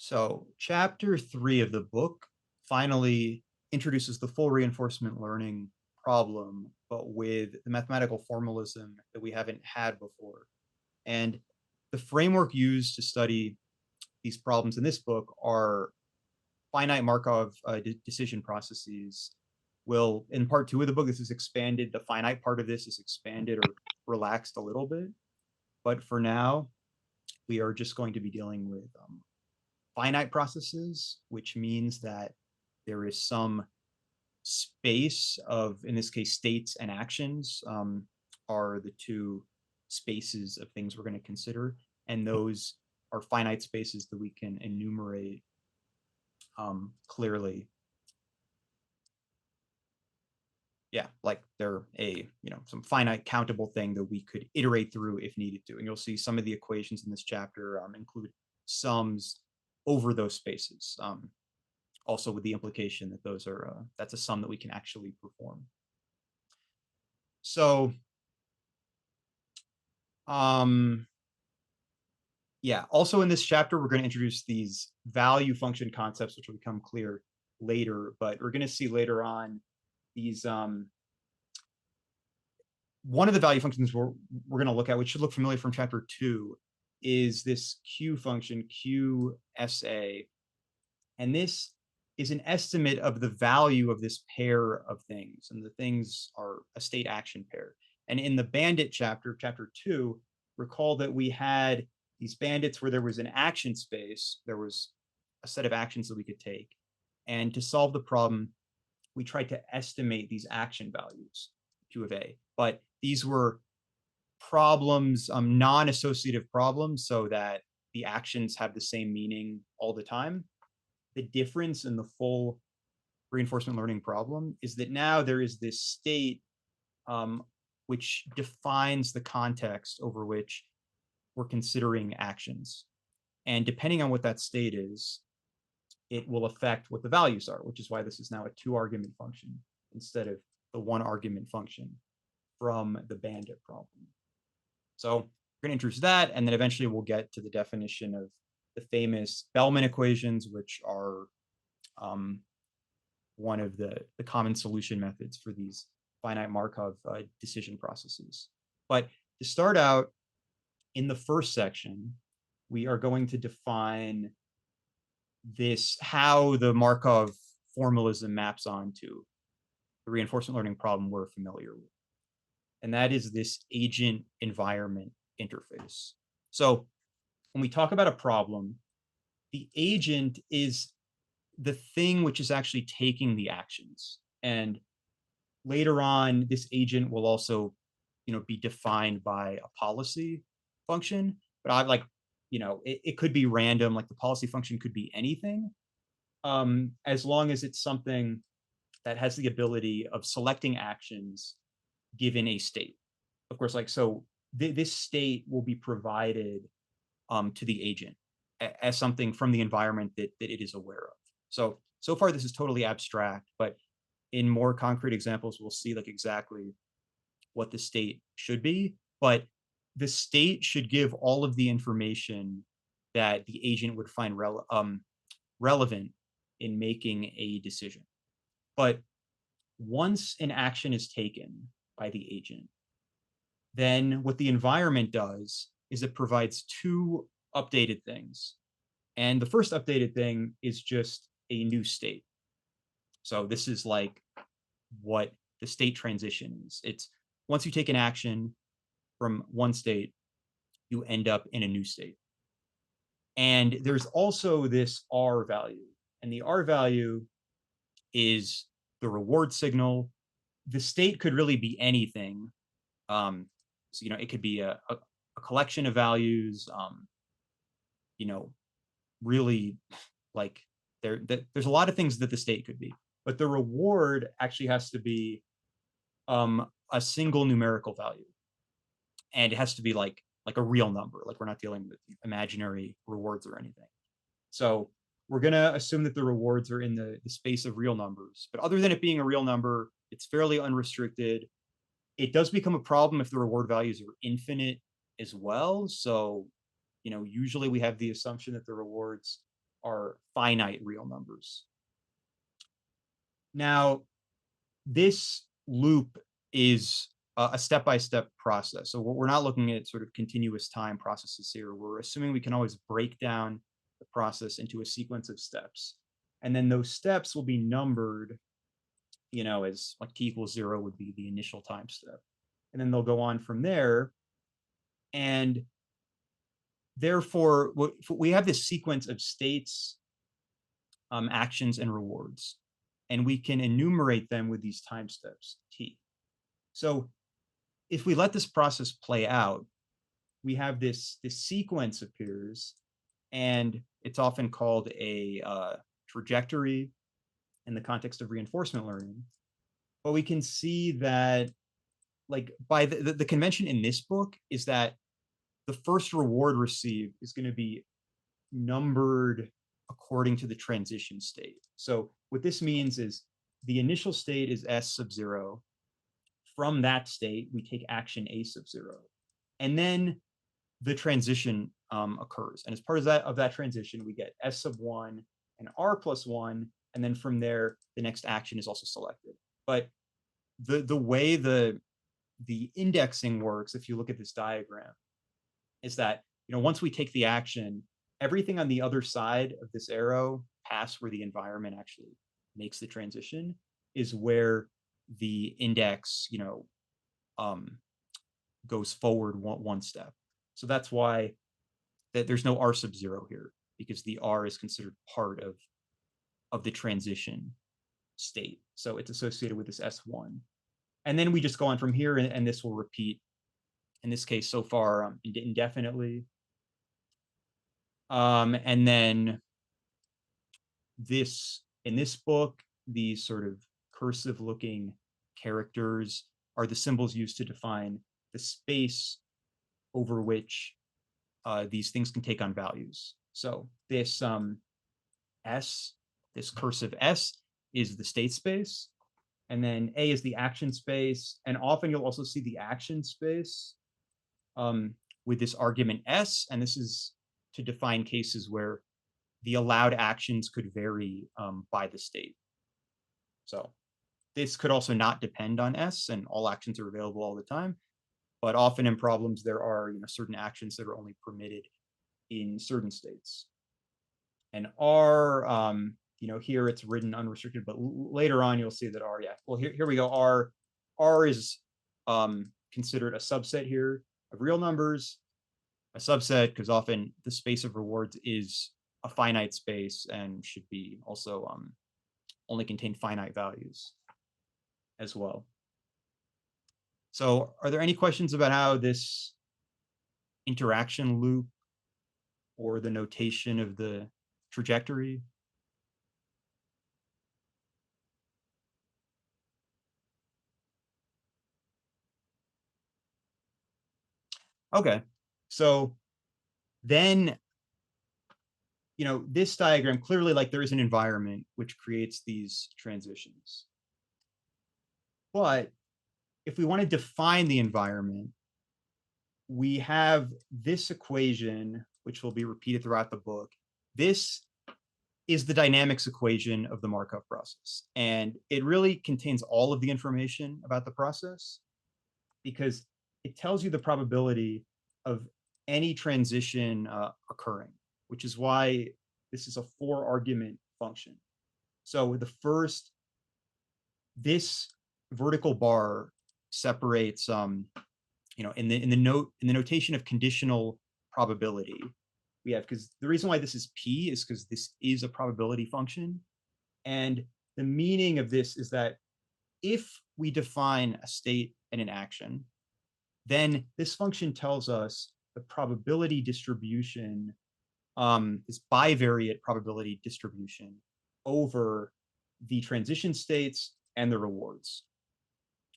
So, chapter 3 of the book finally introduces the full reinforcement learning problem, but with the mathematical formalism that we haven't had before. And the framework used to study these problems in this book are finite Markov decision processes. Will in part two of the book, this is expanded. The finite part of this is expanded or relaxed a little bit. But for now, we are just going to be dealing with finite processes, which means that there is some space of, in this case, states and actions are the two spaces of things we're going to consider. And those are finite spaces that we can enumerate clearly. Yeah, like they're some finite countable thing that we could iterate through if needed to. And you'll see some of the equations in this chapter include sums over those spaces. Also with the implication that those are that's a sum that we can actually perform. So um yeah, also in this chapter we're going to introduce these value function concepts, which will become clear later, but we're going to see later on these one of the value functions we're going to look at, which should look familiar from chapter 2, is this q function qsa, and this is an estimate of the value of this pair of things, and the things are a state action pair. And in the bandit chapter, chapter 2, recall that we had these bandits where there was an action space, there was a set of actions that we could take, and to solve the problem we tried to estimate these action values, q of a, but these were problems, non-associative problems, so that the actions have the same meaning all the time. The difference in the full reinforcement learning problem is that now there is this state um, which defines the context over which we're considering actions. And depending on what that state is, it will affect what the values are, which is why this is now a 2-argument function instead of the 1-argument function from the bandit problem. So we're going to introduce that, and then eventually we'll get to the definition of the famous Bellman equations, which are one of the common solution methods for these finite Markov decision processes. But to start out, in the first section, we are going to define this, how the Markov formalism maps onto the reinforcement learning problem we're familiar with. And that is this agent environment interface. So when we talk about a problem, the agent is the thing which is actually taking the actions. And later on, this agent will also, be defined by a policy function. But I like, it could be random. Like the policy function could be anything, as long as it's something that has the ability of selecting actions given a state. Of course, like so, this state will be provided to the agent as something from the environment that it is aware of. So far, this is totally abstract, but in more concrete examples, we'll see like exactly what the state should be. But the state should give all of the information that the agent would find relevant in making a decision. But once an action is taken by the agent, then what the environment does is it provides two updated things. And the first updated thing is just a new state. So this is like what the state transition is. It's once you take an action from one state, you end up in a new state. And there's also this R value. And the R value is the reward signal. The state could really be anything. So, it could be a collection of values, you know, really like there's a lot of things that the state could be, but the reward actually has to be a single numerical value, and it has to be like a real number. Like we're not dealing with imaginary rewards or anything. So we're gonna assume that the rewards are in the space of real numbers. But other than it being a real number, it's fairly unrestricted. It does become a problem if the reward values are infinite as well. So, usually we have the assumption that the rewards are finite real numbers. Now, this loop is a step-by-step process. So we're not looking at sort of continuous time processes here. We're assuming we can always break down the process into a sequence of steps. And then those steps will be numbered, as like t equals 0 would be the initial time step. And then they'll go on from there. And therefore, we have this sequence of states, actions, and rewards. And we can enumerate them with these time steps, t. So if we let this process play out, we have this sequence appears, and it's often called a trajectory in the context of reinforcement learning. But we can see that, like, by the convention in this book is that the first reward received is going to be numbered according to the transition state. So what this means is the initial state is s sub 0. From that state, we take action a sub 0. And then the transition occurs. And as part of that transition, we get s sub 1 and r plus 1. And then from there, the next action is also selected. But the way the indexing works, if you look at this diagram, is that once we take the action, everything on the other side of this arrow, past where the environment actually makes the transition, is where the index goes forward one step. So that's why there's no r sub 0 here, because the r is considered part of the transition state. So it's associated with this s1. And then we just go on from here, and this will repeat, in this case so far, indefinitely. And then in this book, these sort of cursive looking characters are the symbols used to define the space over which these things can take on values. So this S, this cursive S, is the state space, and then A is the action space, and often you'll also see the action space with this argument S, and this is to define cases where the allowed actions could vary by the state. So this could also not depend on S, and all actions are available all the time. But often in problems, there are certain actions that are only permitted in certain states. And R, here it's written unrestricted, but later on you'll see that R, yeah. Well, here we go. R is considered a subset here of real numbers, a subset because often the space of rewards is a finite space and should be also only contain finite values as well. So are there any questions about how this interaction loop or the notation of the trajectory? Okay, so then, this diagram clearly, like, there is an environment which creates these transitions. But if we want to define the environment, we have this equation, which will be repeated throughout the book. This is the dynamics equation of the Markov process. And it really contains all of the information about the process because it tells you the probability of any transition occurring, which is why this is a 4-argument function. So this vertical bar separates, in the notation of conditional probability, we have, because the reason why this is P is because this is a probability function. And the meaning of this is that if we define a state and an action, then this function tells us the probability distribution, this bivariate probability distribution over the transition states and the rewards.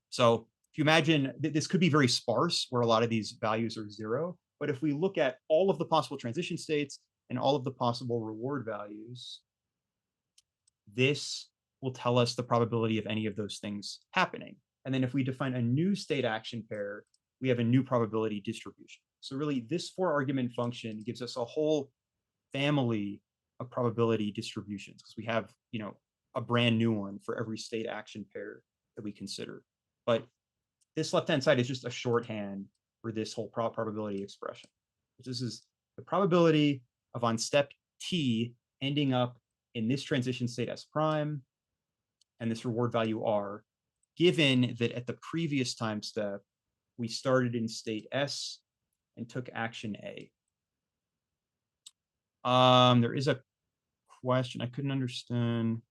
So if you imagine, this could be very sparse, where a lot of these values are 0. But if we look at all of the possible transition states and all of the possible reward values, this will tell us the probability of any of those things happening. And then if we define a new state action pair, we have a new probability distribution. So really, this 4-argument function gives us a whole family of probability distributions, because we have, a brand new one for every state action pair that we consider. But this left-hand side is just a shorthand for this whole probability expression. This is the probability of on step t ending up in this transition state S prime and this reward value R, given that at the previous time step, we started in state S and took action A. There is a question I couldn't understand.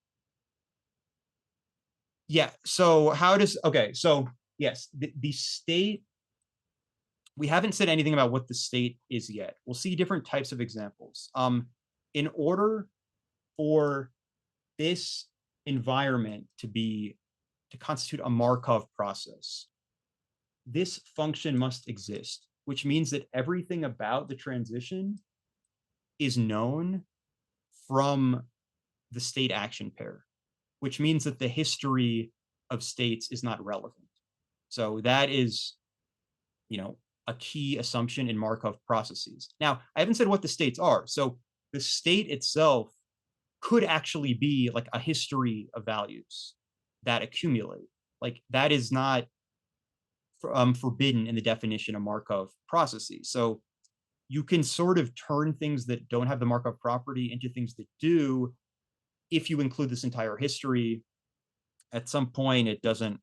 Yeah, so how does, okay, so yes, the state, we haven't said anything about what the state is yet. We'll see different types of examples. In order for this environment to constitute a Markov process, this function must exist, which means that everything about the transition is known from the state action pair, which means that the history of states is not relevant. So that is, a key assumption in Markov processes. Now, I haven't said what the states are. So the state itself could actually be like a history of values that accumulate. Like that is not forbidden in the definition of Markov processes. So you can sort of turn things that don't have the Markov property into things that do if you include this entire history. At some point, it doesn't,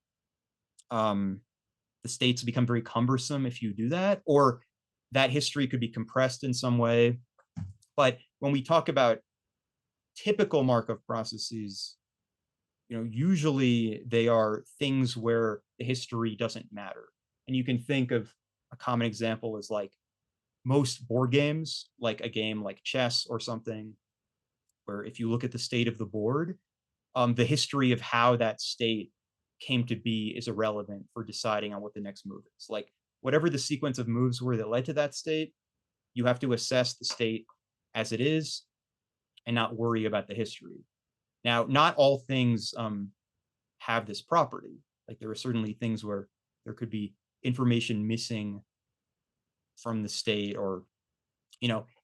the states become very cumbersome if you do that, or that history could be compressed in some way. But when we talk about typical Markov processes, usually they are things where the history doesn't matter. And you can think of a common example as like most board games, like a game like chess or something, where if you look at the state of the board, the history of how that state came to be is irrelevant for deciding on what the next move is. Like whatever the sequence of moves were that led to that state, you have to assess the state as it is and not worry about the history. Now, not all things have this property. Like there are certainly things where there could be information missing from the state, or,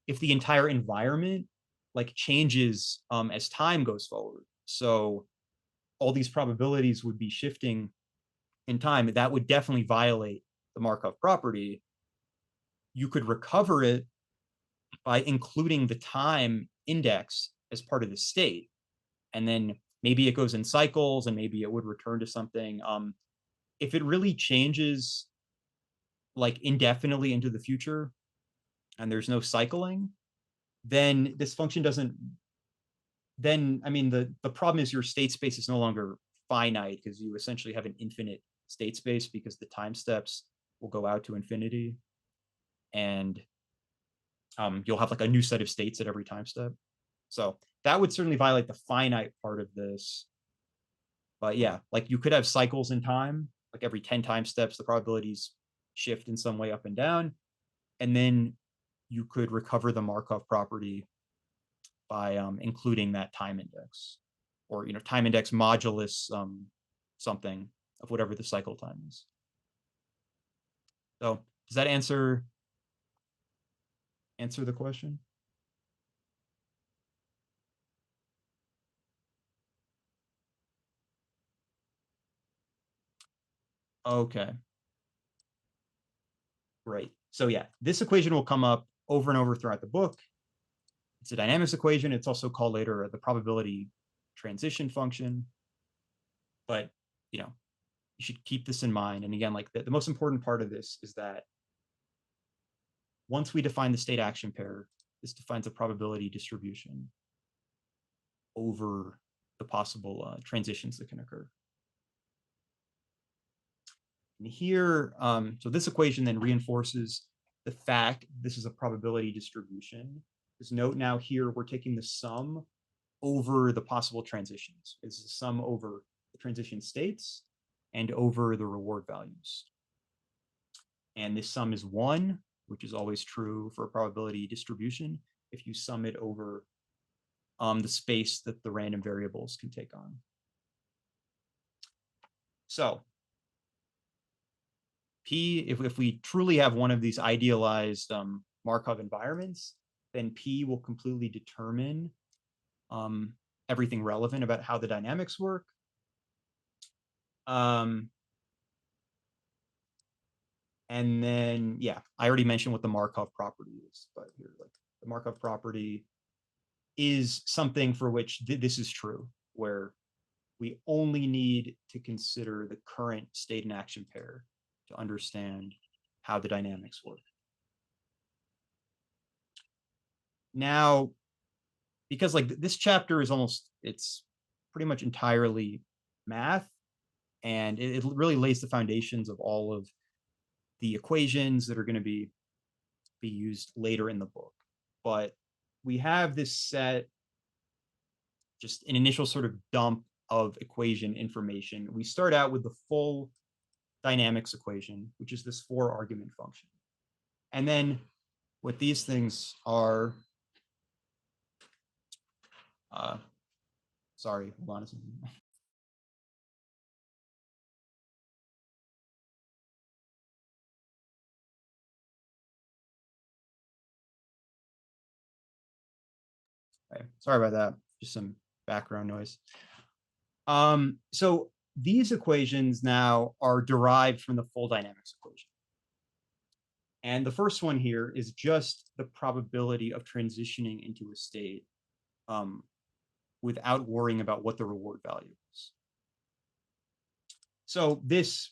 if the entire environment like changes as time goes forward. So all these probabilities would be shifting in time. That would definitely violate the Markov property. You could recover it by including the time index as part of the state. And then maybe it goes in cycles and maybe it would return to something. If it really changes like indefinitely into the future and there's no cycling, then this function doesn't, then, I mean, the problem is your state space is no longer finite because you essentially have an infinite state space because the time steps will go out to infinity. And you'll have like a new set of states at every time step. So that would certainly violate the finite part of this. But yeah, like you could have cycles in time, like every 10 time steps, the probabilities shift in some way up and down. And then you could recover the Markov property by including that time index, or time index modulus something of whatever the cycle time is. So does that answer the question? Okay. Great. So yeah, this equation will come up over and over throughout the book. It's a dynamics equation. It's also called later the probability transition function. But, you should keep this in mind. And again, like the most important part of this is that once we define the state action pair, this defines a probability distribution over the possible transitions that can occur. And here, so this equation then reinforces the fact this is a probability distribution. Because note now here, we're taking the sum over the possible transitions. It's the sum over the transition states and over the reward values. And this sum is 1, which is always true for a probability distribution if you sum it over the space that the random variables can take on. So P, if we truly have one of these idealized Markov environments, then P will completely determine everything relevant about how the dynamics work. And then, yeah, I already mentioned what the Markov property is, but here, like the Markov property is something for which this is true, where we only need to consider the current state and action pair to understand how the dynamics work. Now, because like this chapter is it's pretty much entirely math, and it really lays the foundations of all of the equations that are going to be used later in the book. But we have this set, just an initial sort of dump of equation information. We start out with the full dynamics equation, which is this 4-argument function. And then what these things are, sorry, hold on a second. Okay, sorry about that. Just some background noise. So these equations now are derived from the full dynamics equation. And the first one here is just the probability of transitioning into a state without worrying about what the reward value is. So this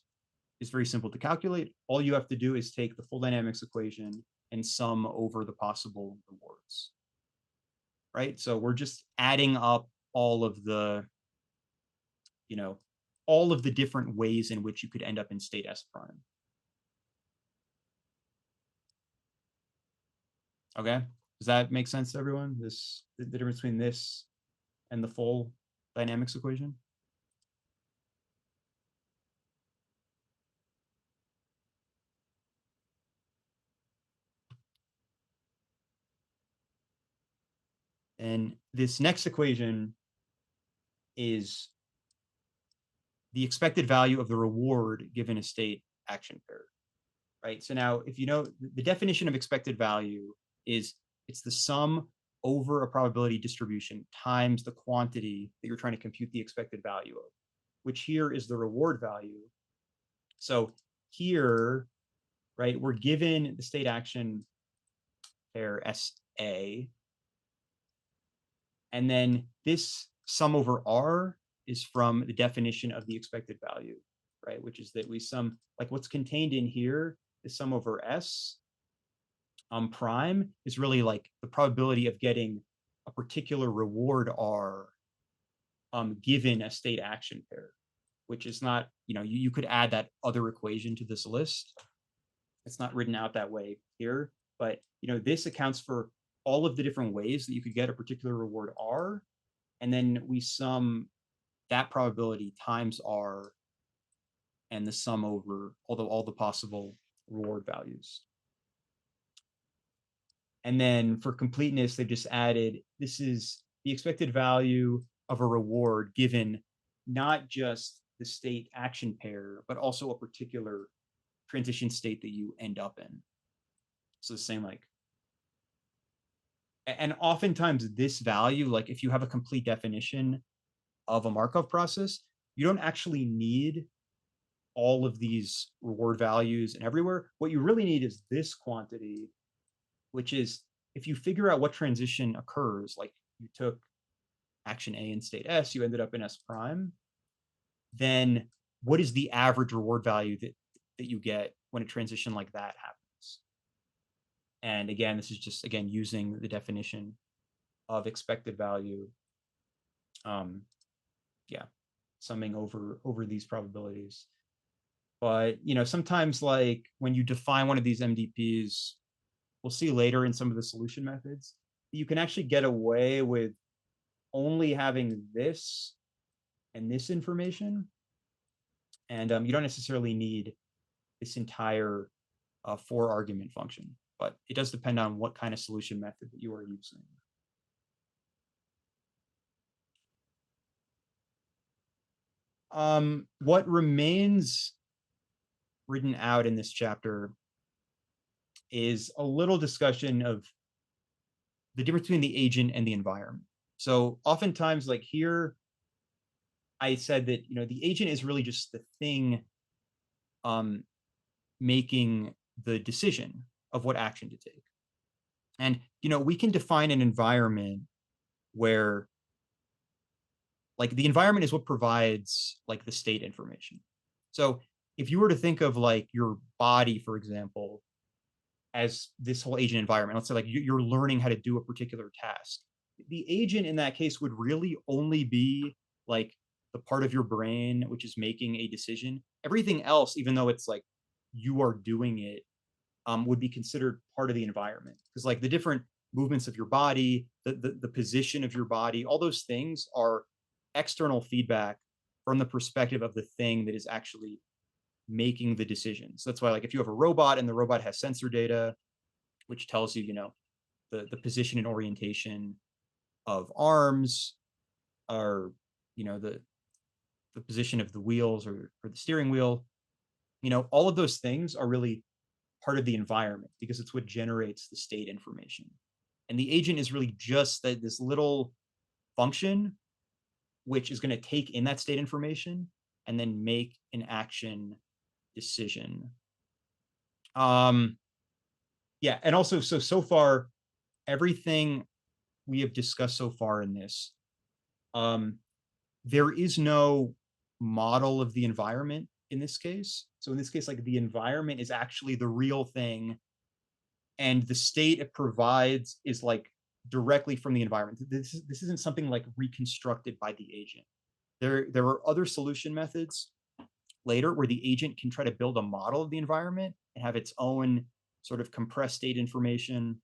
is very simple to calculate. All you have to do is take the full dynamics equation and sum over the possible rewards. Right? So we're just adding up all of the, all of the different ways in which you could end up in state S prime. Okay? Does that make sense to everyone? The difference between this and the full dynamics equation? And this next equation is the expected value of the reward given a state action pair, right? So now, if you know the definition of expected value is it's the sum over a probability distribution times the quantity that you're trying to compute the expected value of, which here is the reward value. So here, right, we're given the state action pair SA, and then this sum over R is from the definition of the expected value, right? Which is that we sum, like what's contained in here is sum over S prime is really like the probability of getting a particular reward R given a state action pair, which is not, you could add that other equation to this list. It's not written out that way here, but this accounts for all of the different ways that you could get a particular reward R, and then we sum that probability times R and the sum over all the possible reward values. And then for completeness, they just added, this is the expected value of a reward given not just the state action pair, but also a particular transition state that you end up in. So the same like, and oftentimes this value, like if you have a complete definition of a Markov process, you don't actually need all of these reward values and everywhere. What you really need is this quantity, which is if you figure out what transition occurs, like you took action A in state S, you ended up in S prime, then what is the average reward value that you get when a transition like that happens? And again, this is just, again, using the definition of expected value. Yeah, summing over these probabilities. But, sometimes like when you define one of these MDPs, we'll see later in some of the solution methods, you can actually get away with only having this and this information. And you don't necessarily need this entire 4-argument function, but it does depend on what kind of solution method that you are using. What remains written out in this chapter is a little discussion of the difference between the agent and the environment. So oftentimes, like here, I said that, the agent is really just the thing um, making the decision of what action to take. And, we can define an environment where like the environment is what provides like the state information. So if you were to think of like your body, for example, as this whole agent environment, let's say like you're learning how to do a particular task, the agent in that case would really only be like the part of your brain which is making a decision. Everything else, even though it's like you are doing it, would be considered part of the environment, because like the different movements of your body, the position of your body, all those things are external feedback from the perspective of the thing that is actually making the decisions. That's why, like, if you have a robot and the robot has sensor data, which tells you, the position and orientation of arms, or the position of the wheels or the steering wheel, all of those things are really part of the environment because it's what generates the state information. And the agent is really just this little function which is going to take in that state information and then make an action decision. Yeah, and also, so far, everything we have discussed so far in this, there is no model of the environment in this case. So in this case, like the environment is actually the real thing, and the state it provides is like directly from the environment. This isn't something like reconstructed by the agent. There are other solution methods later where the agent can try to build a model of the environment and have its own sort of compressed state information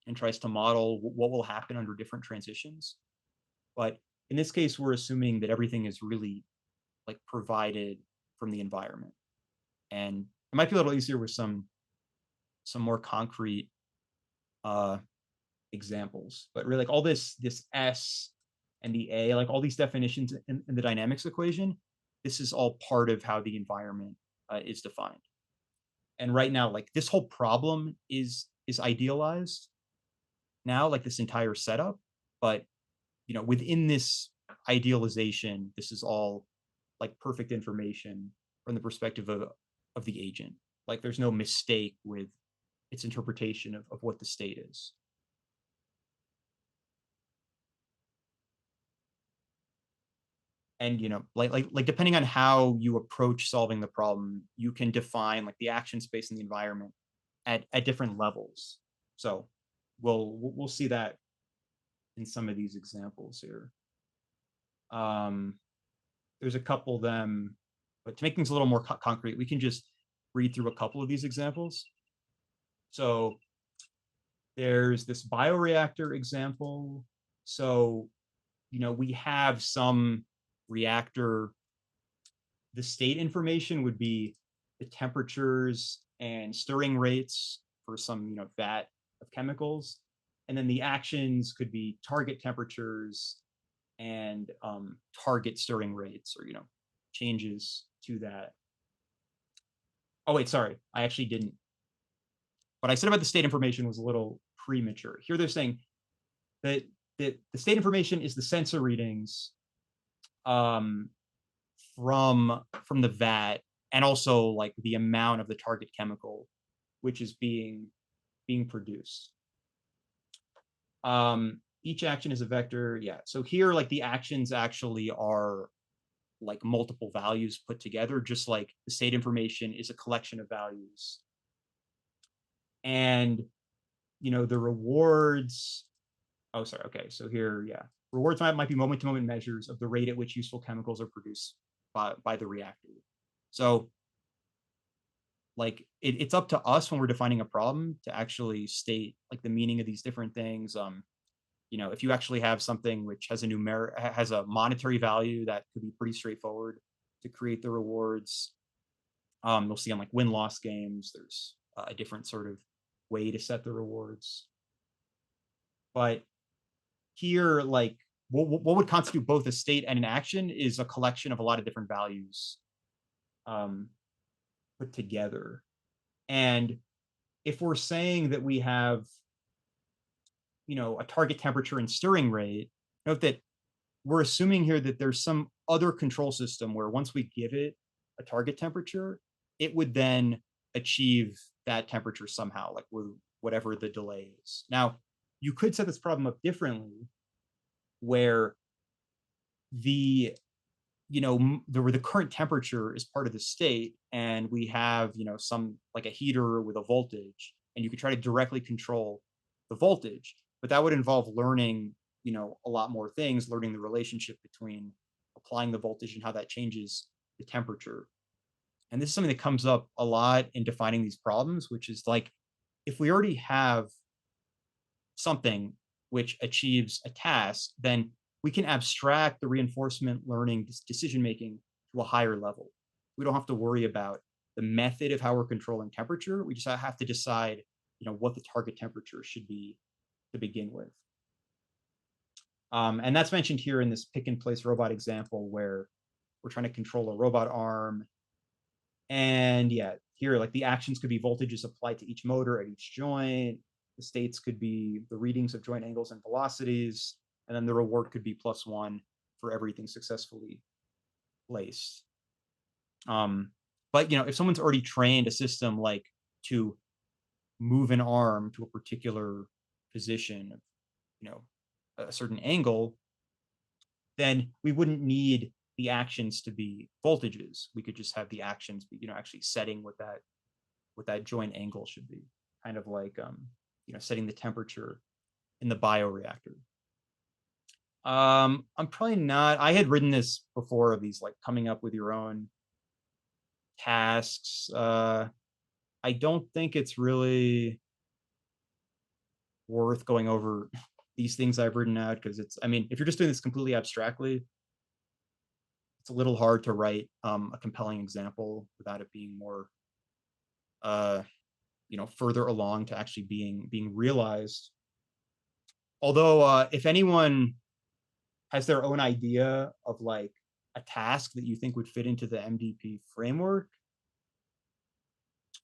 and tries to model what will happen under different transitions. But in this case, we're assuming that everything is really like provided from the environment. And it might be a little easier with some more concrete examples, but really like all this S and the A, like all these definitions in the dynamics equation, this is all part of how the environment is defined. And right now, like this whole problem is idealized now, like this entire setup, but within this idealization, this is all like perfect information from the perspective of the agent. Like there's no mistake with its interpretation of what the state is. And like depending on how you approach solving the problem, you can define like the action space in the environment at different levels. So we'll see that in some of these examples here. There's a couple of them, but to make things a little more concrete, we can just read through a couple of these examples. So there's this bioreactor example. So we have some reactor. The state information would be the temperatures and stirring rates for some vat of chemicals, and then the actions could be target temperatures and target stirring rates, or changes to that. Oh wait, sorry, I actually didn't. What I said about the state information was a little premature. Here they're saying that the state information is the sensor readings from the vat, and also like the amount of the target chemical which is being produced. Each action is a vector. Yeah. So here, like the actions actually are like multiple values put together, just like the state information is a collection of values. And the rewards. Oh, sorry. Okay. So here, yeah. Rewards might be moment-to-moment measures of the rate at which useful chemicals are produced by the reactor. So like it's up to us when we're defining a problem to actually state like the meaning of these different things. If you actually have something which has a monetary value, that could be pretty straightforward to create the rewards. You'll see on like win-loss games, there's a different sort of way to set the rewards. But here, like what would constitute both a state and an action is a collection of a lot of different values put together. And if we're saying that we have a target temperature and stirring rate, Note that we're assuming here that there's some other control system where once we give it a target temperature, it would then achieve that temperature somehow, like with whatever the delay is. Now, you could set this problem up differently, where the where the current temperature is part of the state, and we have some like a heater with a voltage, and you could try to directly control the voltage, but that would involve learning a lot more things, learning the relationship between applying the voltage and how that changes the temperature. And this is something that comes up a lot in defining these problems, which is like, if we already have something which achieves a task, then we can abstract the reinforcement learning decision making to a higher level. We don't have to worry about the method of how we're controlling temperature. We just have to decide, what the target temperature should be to begin with. And that's mentioned here in this pick and place robot example, where we're trying to control a robot arm. And yeah, here, like, the actions could be voltages applied to each motor at each joint. The states could be the readings of joint angles and velocities. And then the reward could be +1 for everything successfully placed. But if someone's already trained a system like to move an arm to a particular position of, a certain angle, then we wouldn't need the actions to be voltages. We could just have the actions be, actually setting what that joint angle should be, kind of like setting the temperature in the bioreactor. I'm probably not. I had written this before, of these like coming up with your own tasks. I don't think it's really worth going over these things I've written out, because if you're just doing this completely abstractly, it's a little hard to write a compelling example without it being more further along to actually being realized. Although if anyone has their own idea of like a task that you think would fit into the MDP framework,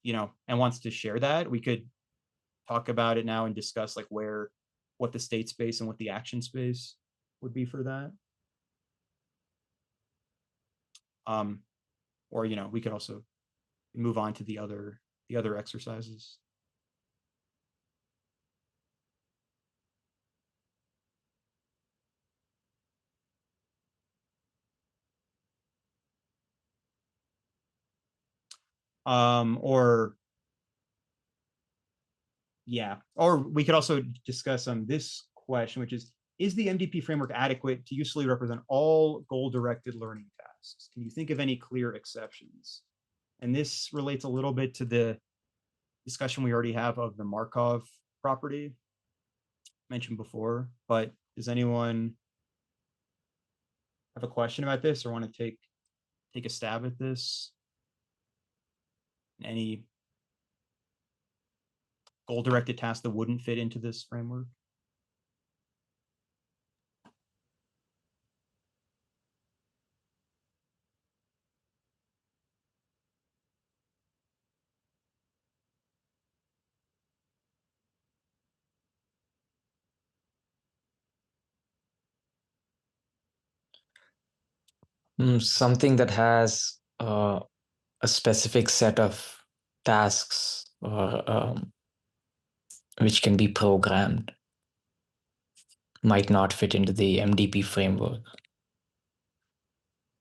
and wants to share that, we could talk about it now and discuss like what the state space and what the action space would be for that. Or we could also move on to the other exercises. Or we could also discuss this question, which is the MDP framework adequate to usefully represent all goal-directed learning tasks? Can you think of any clear exceptions? And this relates a little bit to the discussion we already have of the Markov property mentioned before, but does anyone have a question about this or want to take a stab at this? Any goal-directed task that wouldn't fit into this framework? Something that has a specific set of tasks, or which can be programmed, might not fit into the MDP framework.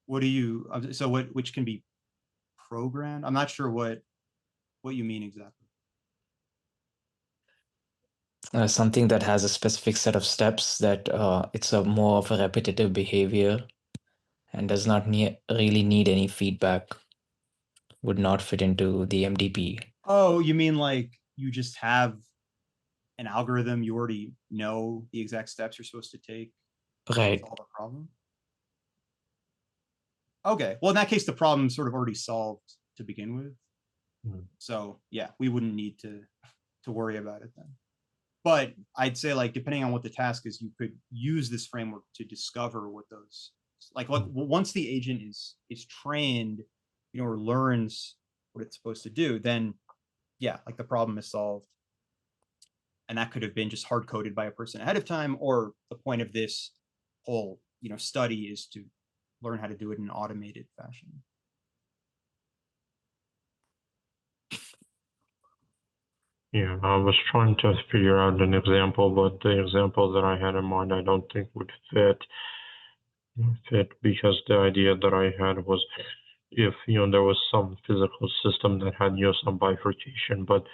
Which can be programmed? I'm not sure what you mean exactly. Something that has a specific set of steps, that it's a more of a repetitive behavior and does not really need any feedback, would not fit into the MDP. Oh, you mean like you just have an algorithm, you already know the exact steps you're supposed to take Right. to solve a problem? Okay, well, in that case, the problem's sort of already solved to begin with. So yeah, we wouldn't need to worry about it then. But I'd say, like, depending on what the task is, you could use this framework to discover what those, like once the agent is trained, or learns what it's supposed to do, then yeah, like the problem is solved. And that could have been just hard coded by a person ahead of time, or the point of this whole, study is to learn how to do it in an automated fashion. Yeah, I was trying to figure out an example, but the example that I had in mind, I don't think would fit because the idea that I had was if, there was some physical system that had, some bifurcation, but,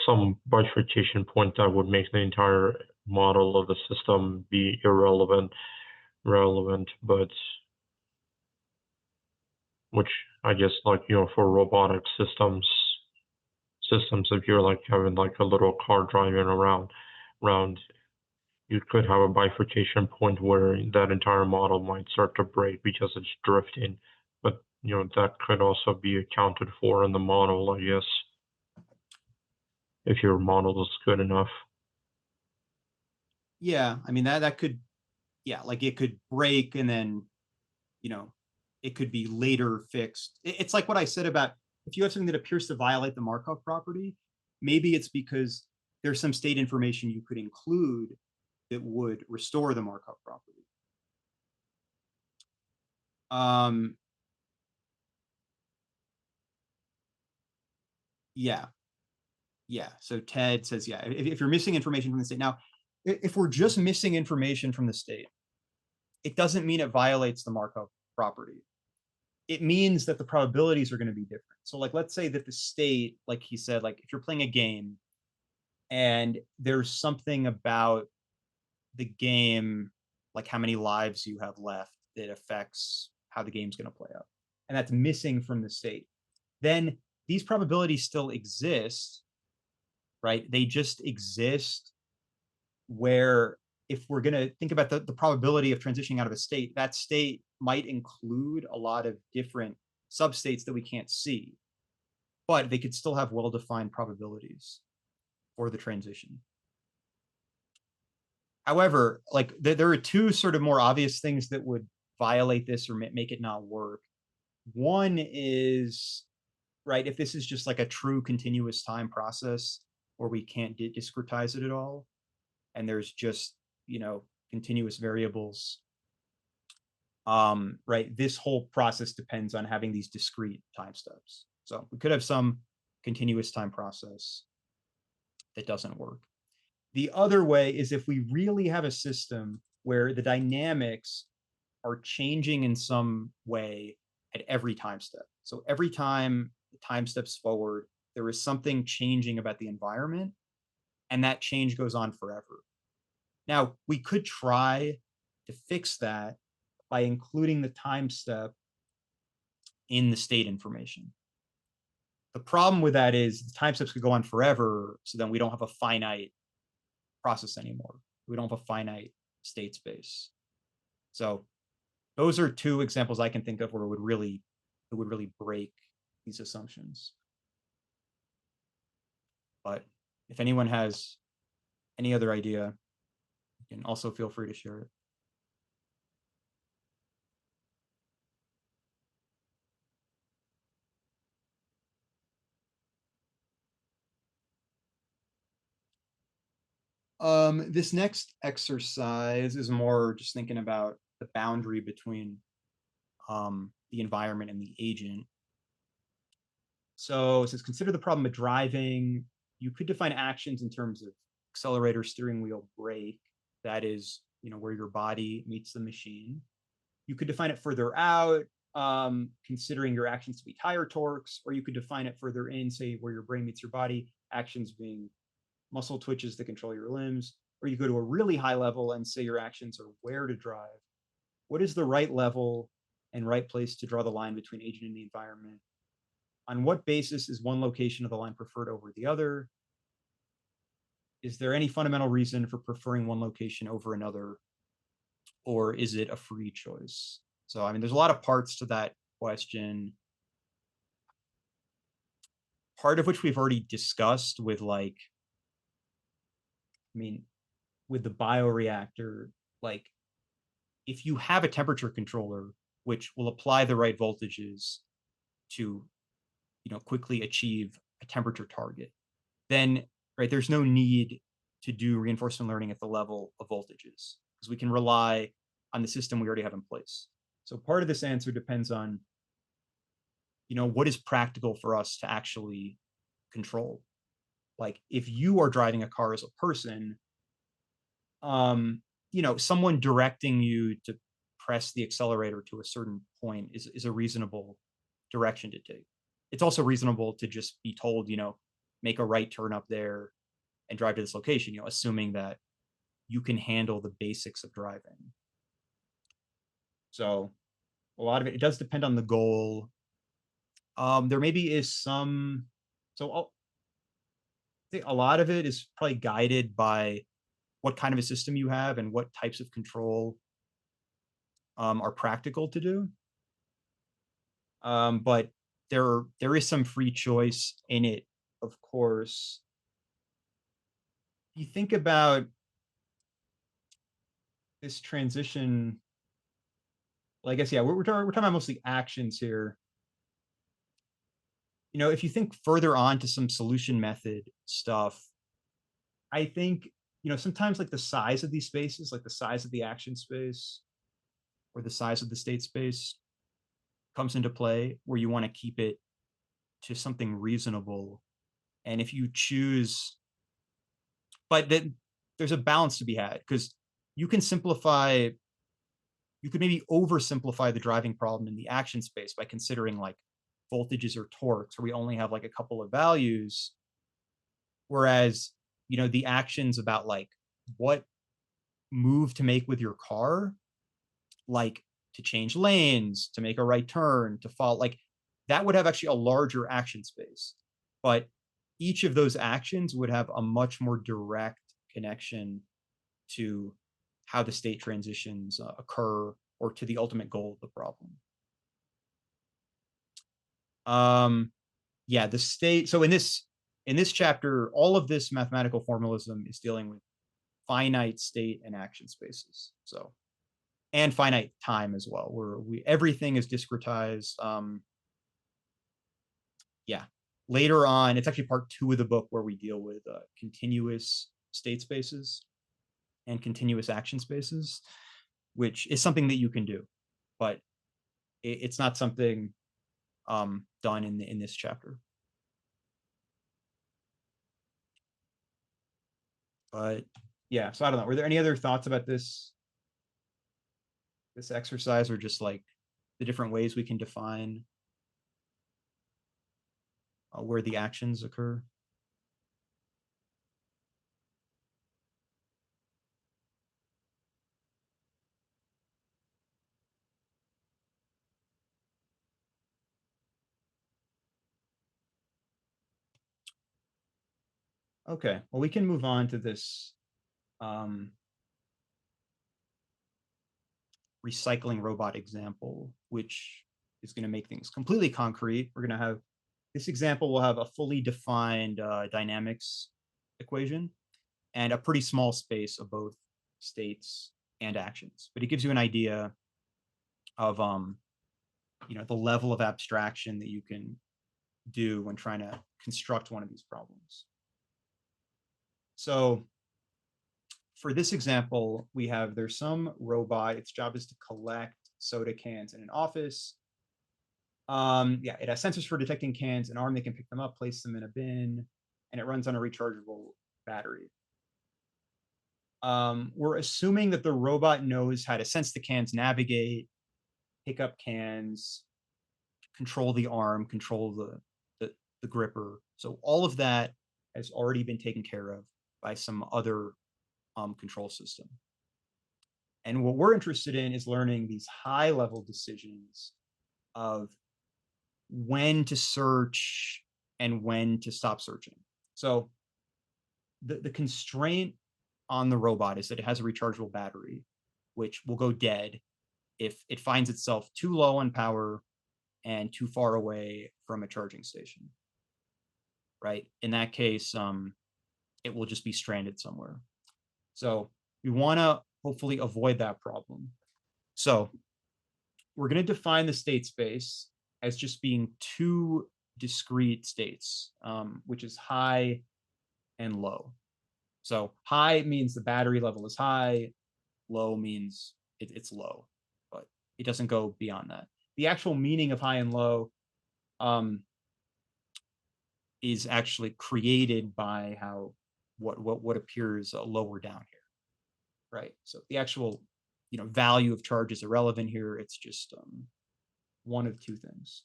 some bifurcation point that would make the entire model of the system be relevant, but which I guess like, for robotic systems, if you're like having like a little car driving around, you could have a bifurcation point where that entire model might start to break because it's drifting. But that could also be accounted for in the model, I guess, if your model is good enough. Yeah, I mean that could, yeah, like it could break and then, it could be later fixed. It's like what I said about if you have something that appears to violate the Markov property, maybe it's because there's some state information you could include that would restore the Markov property. Yeah. Yeah. So Ted says, yeah, if you're missing information from the state. Now, if we're just missing information from the state, it doesn't mean it violates the Markov property. It means that the probabilities are going to be different. So like, let's say that the state, like he said, like if you're playing a game and there's something about the game, like how many lives you have left that affects how the game's going to play out. And that's missing from the state. Then these probabilities still exist, right? They just exist where if we're going to think about the probability of transitioning out of a state, that state might include a lot of different substates that we can't see, but they could still have well-defined probabilities for the transition. However, like there are two sort of more obvious things that would violate this or make it not work. One is, right, if this is just like a true continuous time process where we can't discretize it at all, and there's just, continuous variables, right, this whole process depends on having these discrete time steps. So we could have some continuous time process that doesn't work. The other way is if we really have a system where the dynamics are changing in some way at every time step. So every time the time steps forward, there is something changing about the environment, and that change goes on forever. Now, we could try to fix that by including the time step in the state information. The problem with that is the time steps could go on forever, so then we don't have a finite process anymore. We don't have a finite state space. So those are two examples I can think of where it would really break these assumptions. But if anyone has any other idea, you can also feel free to share it. This next exercise is more just thinking about the boundary between the environment and the agent. So it says, consider the problem of driving. You could define actions in terms of accelerator, steering wheel, brake. That is, where your body meets the machine. You could define it further out, considering your actions to be tire torques, or you could define it further in, say, where your brain meets your body, actions being muscle twitches that control your limbs, or you go to a really high level and say your actions are where to drive. What is the right level and right place to draw the line between agent and the environment? On what basis is one location of the line preferred over the other? Is there any fundamental reason for preferring one location over another? Or is it a free choice? So, I mean, there's a lot of parts to that question. Part of which we've already discussed with with the bioreactor, like if you have a temperature controller, which will apply the right voltages to, quickly achieve a temperature target, then, right, there's no need to do reinforcement learning at the level of voltages, because we can rely on the system we already have in place. So part of this answer depends on, what is practical for us to actually control. Like if you are driving a car as a person, someone directing you to press the accelerator to a certain point is a reasonable direction to take. It's also reasonable to just be told, make a right turn up there and drive to this location, assuming that you can handle the basics of driving. So a lot of it does depend on the goal. There maybe is some, so I think a lot of it is probably guided by what kind of a system you have and what types of control are practical to do. But there is some free choice in it, of course. You think about this transition. Well, I guess, yeah, we're talking about mostly actions here. If you think further on to some solution method stuff, I think, sometimes like the size of these spaces, like the size of the action space or the size of the state space comes into play, where you want to keep it to something reasonable. And if you choose, but then there's a balance to be had, because you can simplify, you could maybe oversimplify the driving problem in the action space by considering like voltages or torques, where we only have like a couple of values. Whereas, the actions about like what move to make with your car, like to change lanes, to make a right turn, to follow, like that would have actually a larger action space. But each of those actions would have a much more direct connection to how the state transitions occur, or to the ultimate goal of the problem. Yeah, the state. So in this chapter, all of this mathematical formalism is dealing with finite state and action spaces. So, and finite time as well, where everything is discretized. Yeah, later on, it's actually part 2 of the book where we deal with continuous state spaces and continuous action spaces, which is something that you can do, but it's not something done in this chapter. But yeah, so I don't know. Were there any other thoughts about this exercise, or just like the different ways we can define where the actions occur? Okay, well, we can move on to this recycling robot example, which is going to make things completely concrete. We're going to have this example will have a fully defined dynamics equation and a pretty small space of both states and actions, but it gives you an idea of the level of abstraction that you can do when trying to construct one of these problems. So for this example, there's some robot. Its job is to collect soda cans in an office. Yeah, it has sensors for detecting cans, an arm that can pick them up, place them in a bin, and it runs on a rechargeable battery. We're assuming that the robot knows how to sense the cans, navigate, pick up cans, control the arm, control the gripper. So all of that has already been taken care of by some other control system. And what we're interested in is learning these high-level decisions of when to search and when to stop searching. So the constraint on the robot is that it has a rechargeable battery, which will go dead if it finds itself too low on power and too far away from a charging station. Right? In that case, it will just be stranded somewhere. So we want to hopefully avoid that problem. So we're going to define the state space as just being 2 discrete states, which is high and low. So high means the battery level is high, low means it's low, but it doesn't go beyond that. The actual meaning of high and low is actually created by how what appears lower down here, right? So the actual value of charge is irrelevant here. It's just one of two things.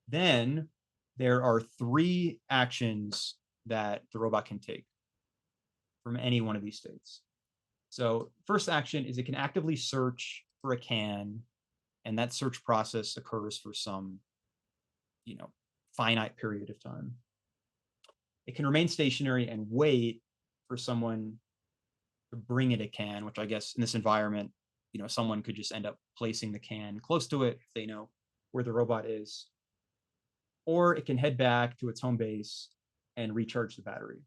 Then there are three actions that the robot can take from any one of these states. So first action is it can actively search for a can, and that search process occurs for some, finite period of time. It can remain stationary and wait for someone to bring it a can, which I guess in this environment, someone could just end up placing the can close to it if they know where the robot is. Or it can head back to its home base and recharge the battery.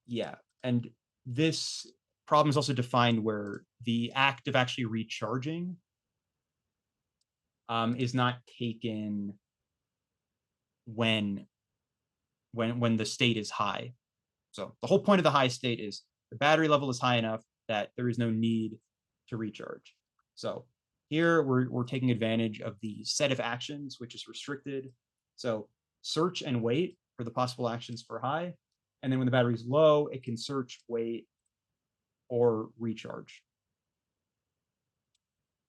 Yeah, and this problem is also defined where the act of actually recharging is not taken when the state is high. So the whole point of the high state is the battery level is high enough that there is no need to recharge. So here we're taking advantage of the set of actions, which is restricted. So search and wait for the possible actions for high. And then when the battery is low, it can search, wait, or recharge.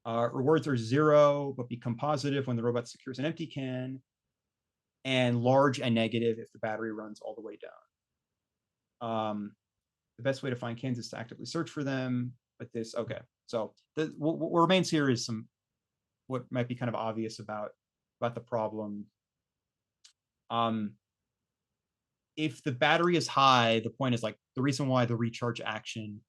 Rewards are 0, but become positive when the robot secures an empty can, and large and negative if the battery runs all the way down. The best way to find cans is to actively search for them, but this, okay. So what remains here is what might be kind of obvious about the problem. If the battery is high, the point is like the reason why the recharge action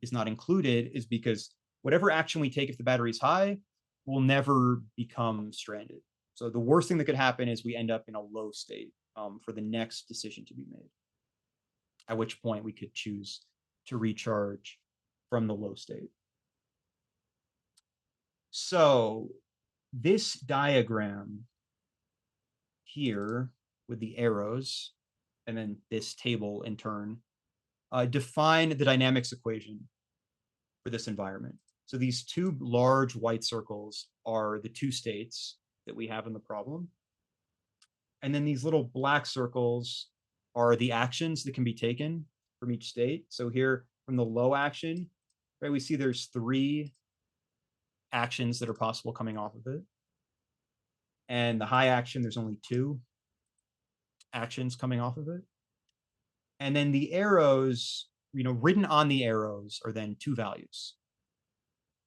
is not included is because whatever action we take if the battery is high will never become stranded. So the worst thing that could happen is we end up in a low state for the next decision to be made, at which point we could choose to recharge from the low state. So this diagram here with the arrows, and then this table in turn, define the dynamics equation for this environment. So these two large white circles are the two states that we have in the problem. And then these little black circles are the actions that can be taken from each state. So here from the low action, right, we see there's 3 actions that are possible coming off of it. And the high action, there's only 2 actions coming off of it. And then the arrows, written on the arrows are then 2 values.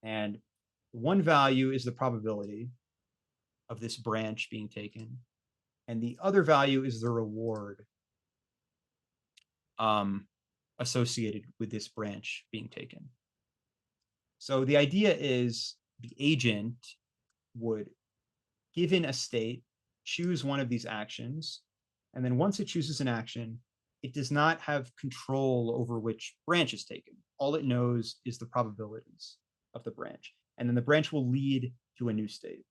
And one value is the probability of this branch being taken. And the other value is the reward associated with this branch being taken. So the idea is the agent would, given a state, choose one of these actions. And then once it chooses an action, it does not have control over which branch is taken. All it knows is the probabilities of the branch. And then the branch will lead to a new state.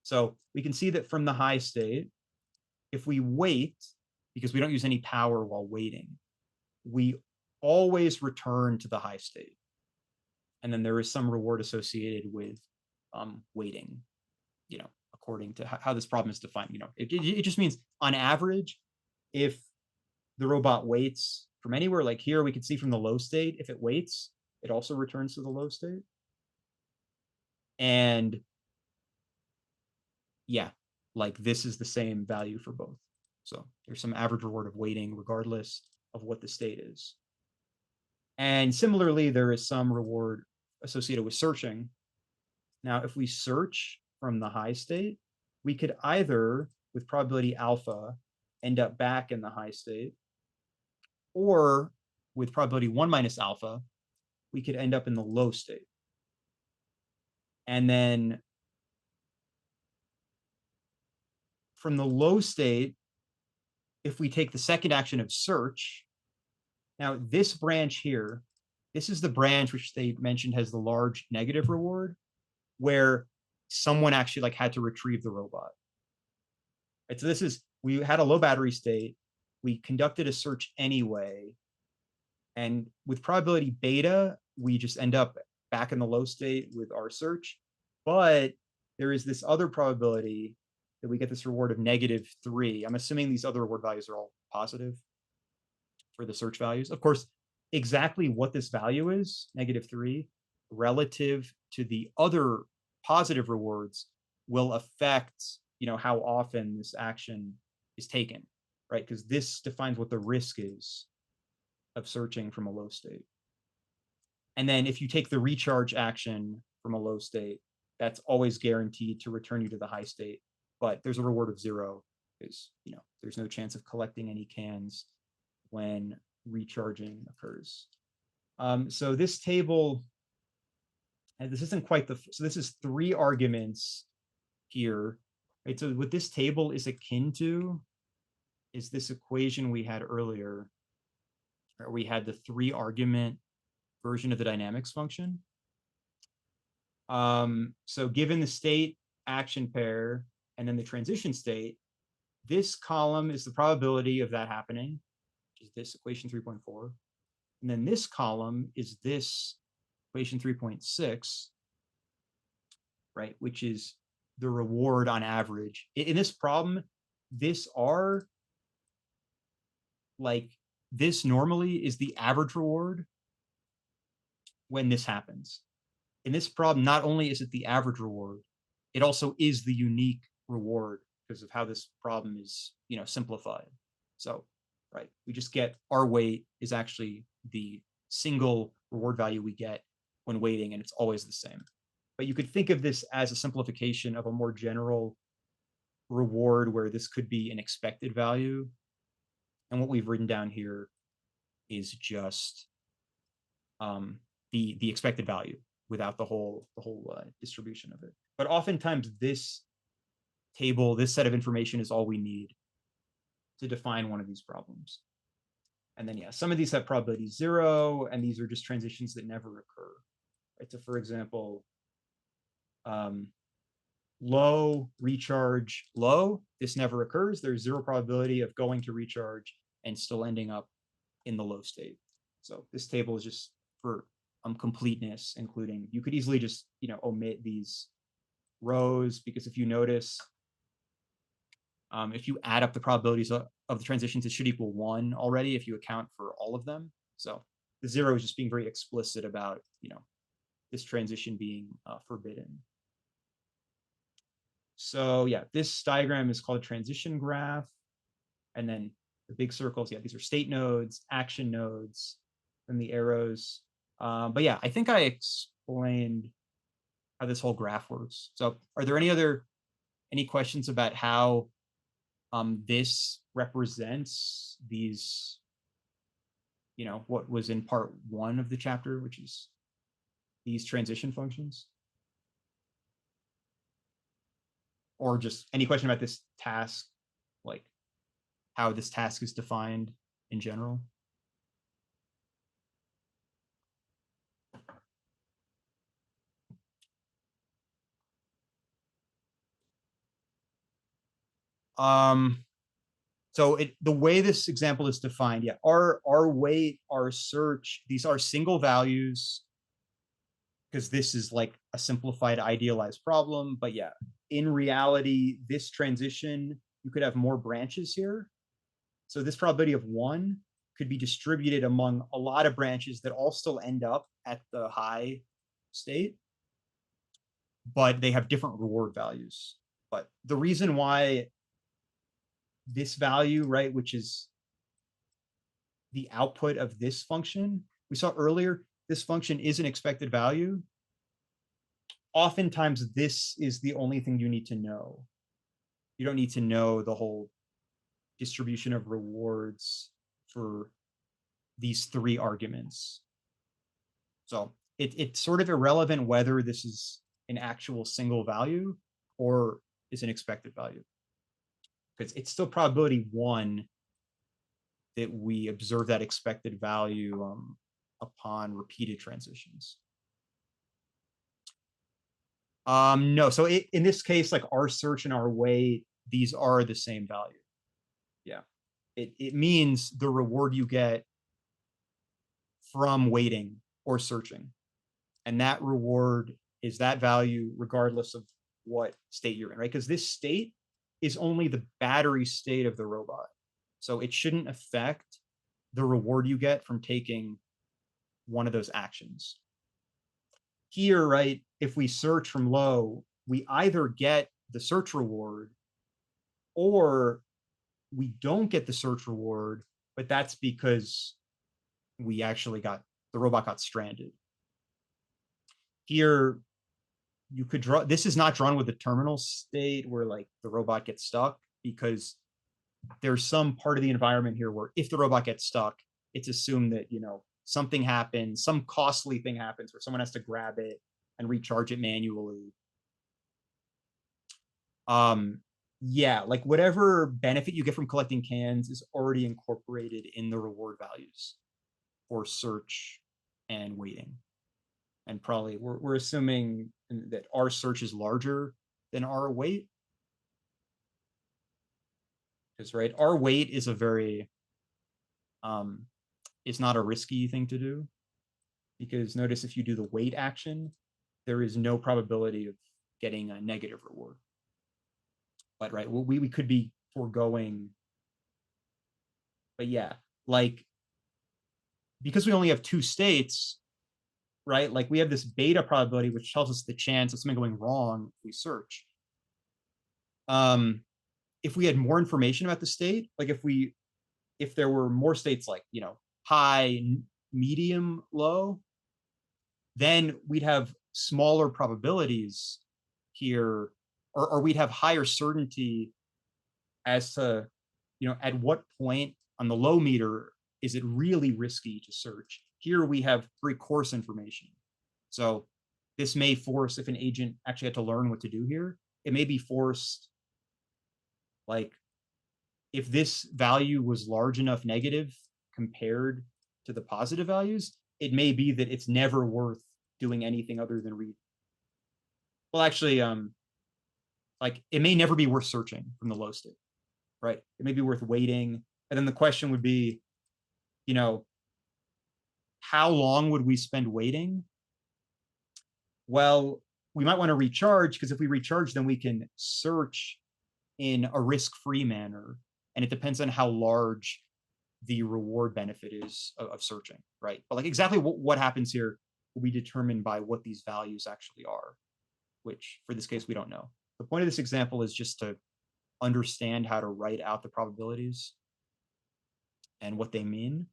So we can see that from the high state, if we wait, because we don't use any power while waiting, we always return to the high state. And then there is some reward associated with waiting, according to how this problem is defined. It just means on average, if the robot waits from anywhere, like here, we can see from the low state, if it waits, it also returns to the low state. And yeah, like this is the same value for both. So there's some average reward of waiting regardless of what the state is. And similarly, there is some reward associated with searching. Now, if we search from the high state, we could either, with probability alpha, end up back in the high state, or with probability 1 minus alpha, we could end up in the low state. And then from the low state, if we take the second action of search, now this branch here, this is the branch which they mentioned has the large negative reward, where someone actually had to retrieve the robot. Right, so we had a low battery state. We conducted a search anyway. And with probability beta, we just end up back in the low state with our search. But there is this other probability that we get this reward of -3. I'm assuming these other reward values are all positive for the search values. Of course, exactly what this value is, -3, relative to the other positive rewards will affect, how often this action is taken, right? Because this defines what the risk is of searching from a low state. And then if you take the recharge action from a low state, that's always guaranteed to return you to the high state. But there's a reward of 0 because, there's no chance of collecting any cans when recharging occurs. So this table, and this isn't quite so this is 3 arguments here, right? So what this table is akin to is this equation we had earlier, where we had the 3 argument version of the dynamics function. So given the state action pair and then the transition state, this column is the probability of that happening, which is this equation 3.4. And then this column is this equation 3.6, right, which is the reward on average. In this problem, this R, like this normally is the average reward when this happens. In this problem, not only is it the average reward, it also is the unique reward because of how this problem is, simplified. So, right, we just get our weight is actually the single reward value we get when weighting, and it's always the same. But you could think of this as a simplification of a more general reward where this could be an expected value. And what we've written down here is just the expected value without the whole distribution of it. But oftentimes this table, this set of information is all we need to define one of these problems. And then, some of these have probability 0, and these are just transitions that never occur. Right? So for example, low, recharge, low, this never occurs. There's 0 probability of going to recharge and still ending up in the low state. So this table is just for completeness, including, you could easily just, omit these rows, because if you notice, if you add up the probabilities of the transitions, it should equal 1 already if you account for all of them. So the 0 is just being very explicit about, this transition being forbidden. So yeah, this diagram is called a transition graph. And then the big circles, these are state nodes, action nodes, and the arrows. But yeah, I think I explained how this whole graph works. So are there any questions about how this represents these, what was in part 1 of the chapter, which is these transition functions? Or just any question about this task, like how this task is defined in general? So the way this example is defined, our weight, our search, these are single values, because this is like a simplified idealized problem. But in reality, this transition, you could have more branches here. So this probability of 1 could be distributed among a lot of branches that all still end up at the high state, but they have different reward values. But the reason why this value, right, which is the output of this function, we saw earlier, this function is an expected value. Oftentimes, this is the only thing you need to know. You don't need to know the whole distribution of rewards for these 3 arguments. So it's sort of irrelevant whether this is an actual single value or is an expected value, because it's still probability 1 that we observe that expected value upon repeated transitions. No, so in this case, like our search and our weight, these are the same value. Yeah. It means the reward you get from waiting or searching. And that reward is that value regardless of what state you're in, right? Because this state is only the battery state of the robot. So it shouldn't affect the reward you get from taking one of those actions. Here, right, if we search from low, we either get the search reward or we don't get the search reward, but that's because we actually got, the robot got stranded. Here, you could draw, this is not drawn with the terminal state where like the robot gets stuck, because there's some part of the environment here where if the robot gets stuck, it's assumed that, you know, something happens, some costly thing happens where someone has to grab it and recharge it manually. Yeah, like whatever benefit you get from collecting cans is already incorporated in the reward values for search and waiting. And probably we're assuming that our search is larger than our wait. Because right, our wait is a very it's not a risky thing to do. Because notice if you do the wait action, there is no probability of getting a negative reward. But right, we could be foregoing. But yeah, like because we only have two states, right? Like we have this beta probability, which tells us the chance of something going wrong if we search. If we had more information about the state, like if there were more states like, you know, high, medium, low, then we'd have smaller probabilities here, or we'd have higher certainty as to, you know, at what point on the low meter is it really risky to search. Here we have free course information. So this may force, if an agent actually had to learn what to do here, it may be forced, like, if this value was large enough negative compared to the positive values, it may be that it's never worth doing anything other than read. Well, actually, like it may never be worth searching from the low state, right? It may be worth waiting. And then the question would be, you know, how long would we spend waiting? Well, we might want to recharge, because if we recharge, then we can search in a risk-free manner. And it depends on how large the reward benefit is of searching, right? But like exactly what happens here will be determined by what these values actually are, which for this case, we don't know. The point of this example is just to understand how to write out the probabilities and what they mean.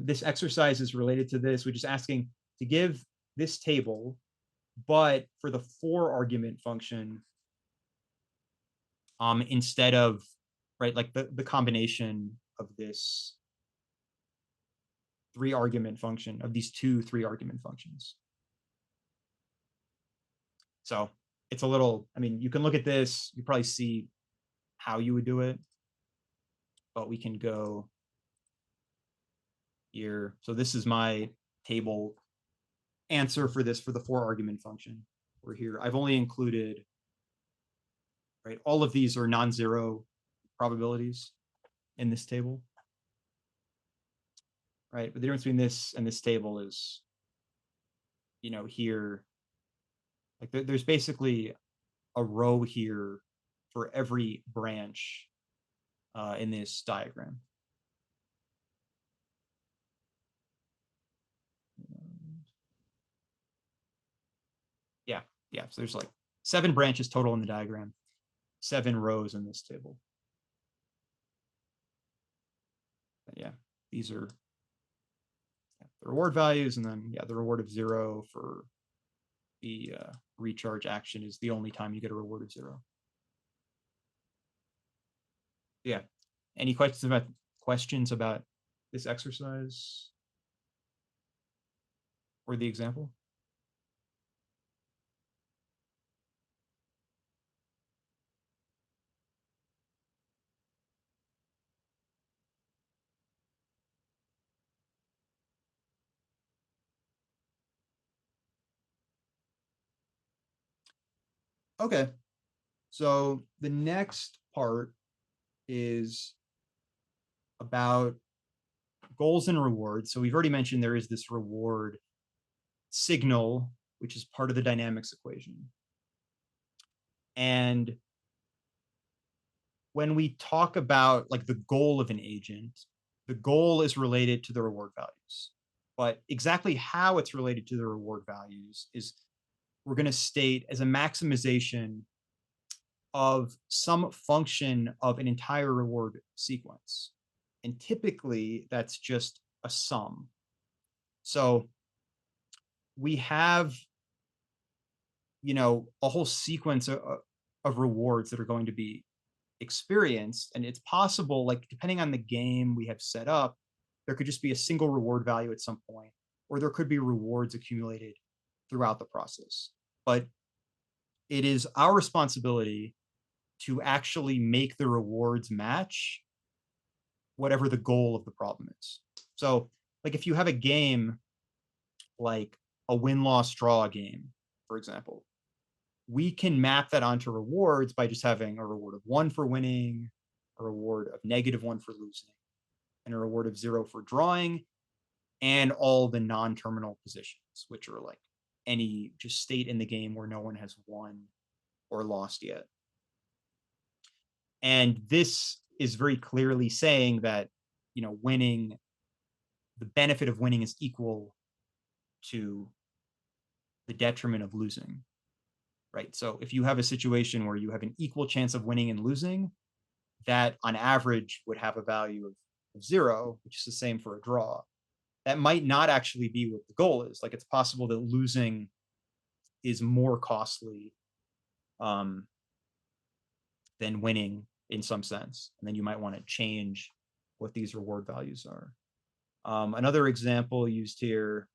This exercise is related to this, which is asking to give this table, but for the 4-argument function, instead of, right, like the combination of this 3-argument function, of these two 3-argument functions. So it's a little, I mean, you can look at this, you probably see how you would do it, but we can go here. So this is my table answer for this, for the 4-argument function. We're here. I've only included, right, all of these are non-zero probabilities in this table, right? But the difference between this and this table is, you know, here, like there's basically a row here for every branch in this diagram. Yeah, so there's like 7 branches total in the diagram, 7 rows in this table. But yeah, these are the reward values, and then yeah, the reward of 0 for the recharge action is the only time you get a reward of 0. Yeah. Any questions about this exercise or the example? Okay. So the next part is about goals and rewards. So we've already mentioned there is this reward signal, which is part of the dynamics equation. And when we talk about like the goal of an agent, the goal is related to the reward values. But exactly how it's related to the reward values is we're going to state as a maximization of some function of an entire reward sequence. And typically that's just a sum. So we have, a whole sequence of rewards that are going to be experienced. And it's possible, like, depending on the game we have set up, there could just be a single reward value at some point, or there could be rewards accumulated throughout the process. But it is our responsibility to actually make the rewards match whatever the goal of the problem is. So, like, if you have a game like a win-loss draw game, for example, we can map that onto rewards by just having a reward of 1 for winning, a reward of -1 for losing, and a reward of 0 for drawing, and all the non-terminal positions, which are like any just state in the game where no one has won or lost yet. And this is very clearly saying that, winning, the benefit of winning is equal to the detriment of losing, right? So if you have a situation where you have an equal chance of winning and losing, that on average would have a value of 0, which is the same for a draw. That might not actually be what the goal is. Like, it's possible that losing is more costly than winning in some sense. And then you might want to change what these reward values are. Another example used here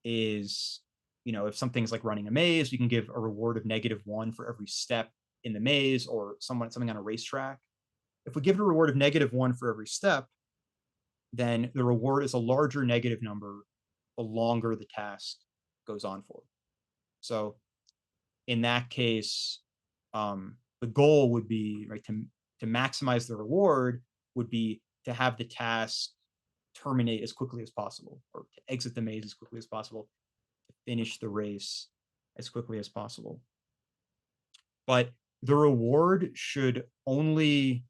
is, if something's like running a maze, we can give a reward of -1 for every step in the maze, or something on a racetrack. If we give it a reward of -1 for every step, then the reward is a larger negative number the longer the task goes on for. So in that case, the goal would be, right, to maximize the reward would be to have the task terminate as quickly as possible, or to exit the maze as quickly as possible, to finish the race as quickly as possible. But the reward should only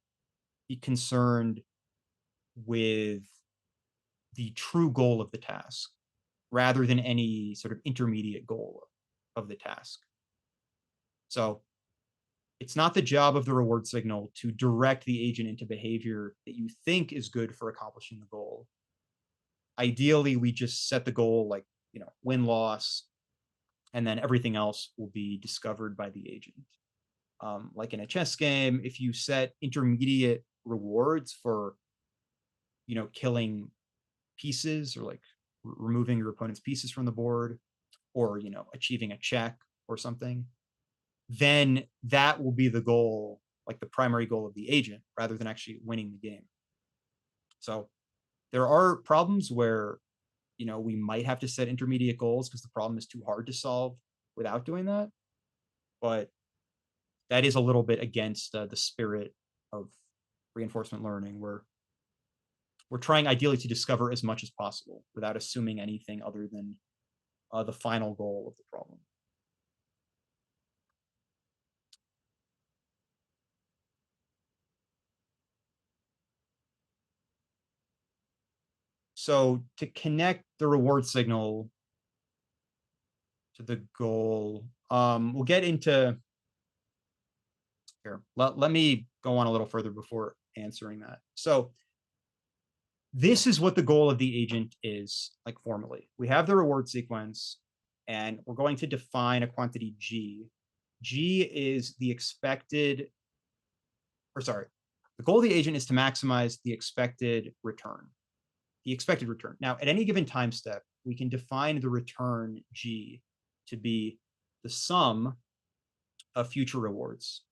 be concerned with the true goal of the task rather than any sort of intermediate goal of the task. So it's not the job of the reward signal to direct the agent into behavior that you think is good for accomplishing the goal. Ideally, we just set the goal like, win-loss, and then everything else will be discovered by the agent. Like in a chess game, if you set intermediate rewards for, killing pieces, or like removing your opponent's pieces from the board, or, achieving a check or something, then that will be the goal, like the primary goal of the agent, rather than actually winning the game. So there are problems where, we might have to set intermediate goals because the problem is too hard to solve without doing that. But that is a little bit against the spirit of reinforcement learning, where we're trying ideally to discover as much as possible without assuming anything other than the final goal of the problem. So to connect the reward signal to the goal, we'll get into here. Let me go on a little further before answering that. So this is what the goal of the agent is, like formally. We have the reward sequence, and we're going to define a quantity G. G is the expected, or sorry, the goal of the agent is to maximize the expected return. The expected return. Now, at any given time step, we can define the return G to be the sum of future rewards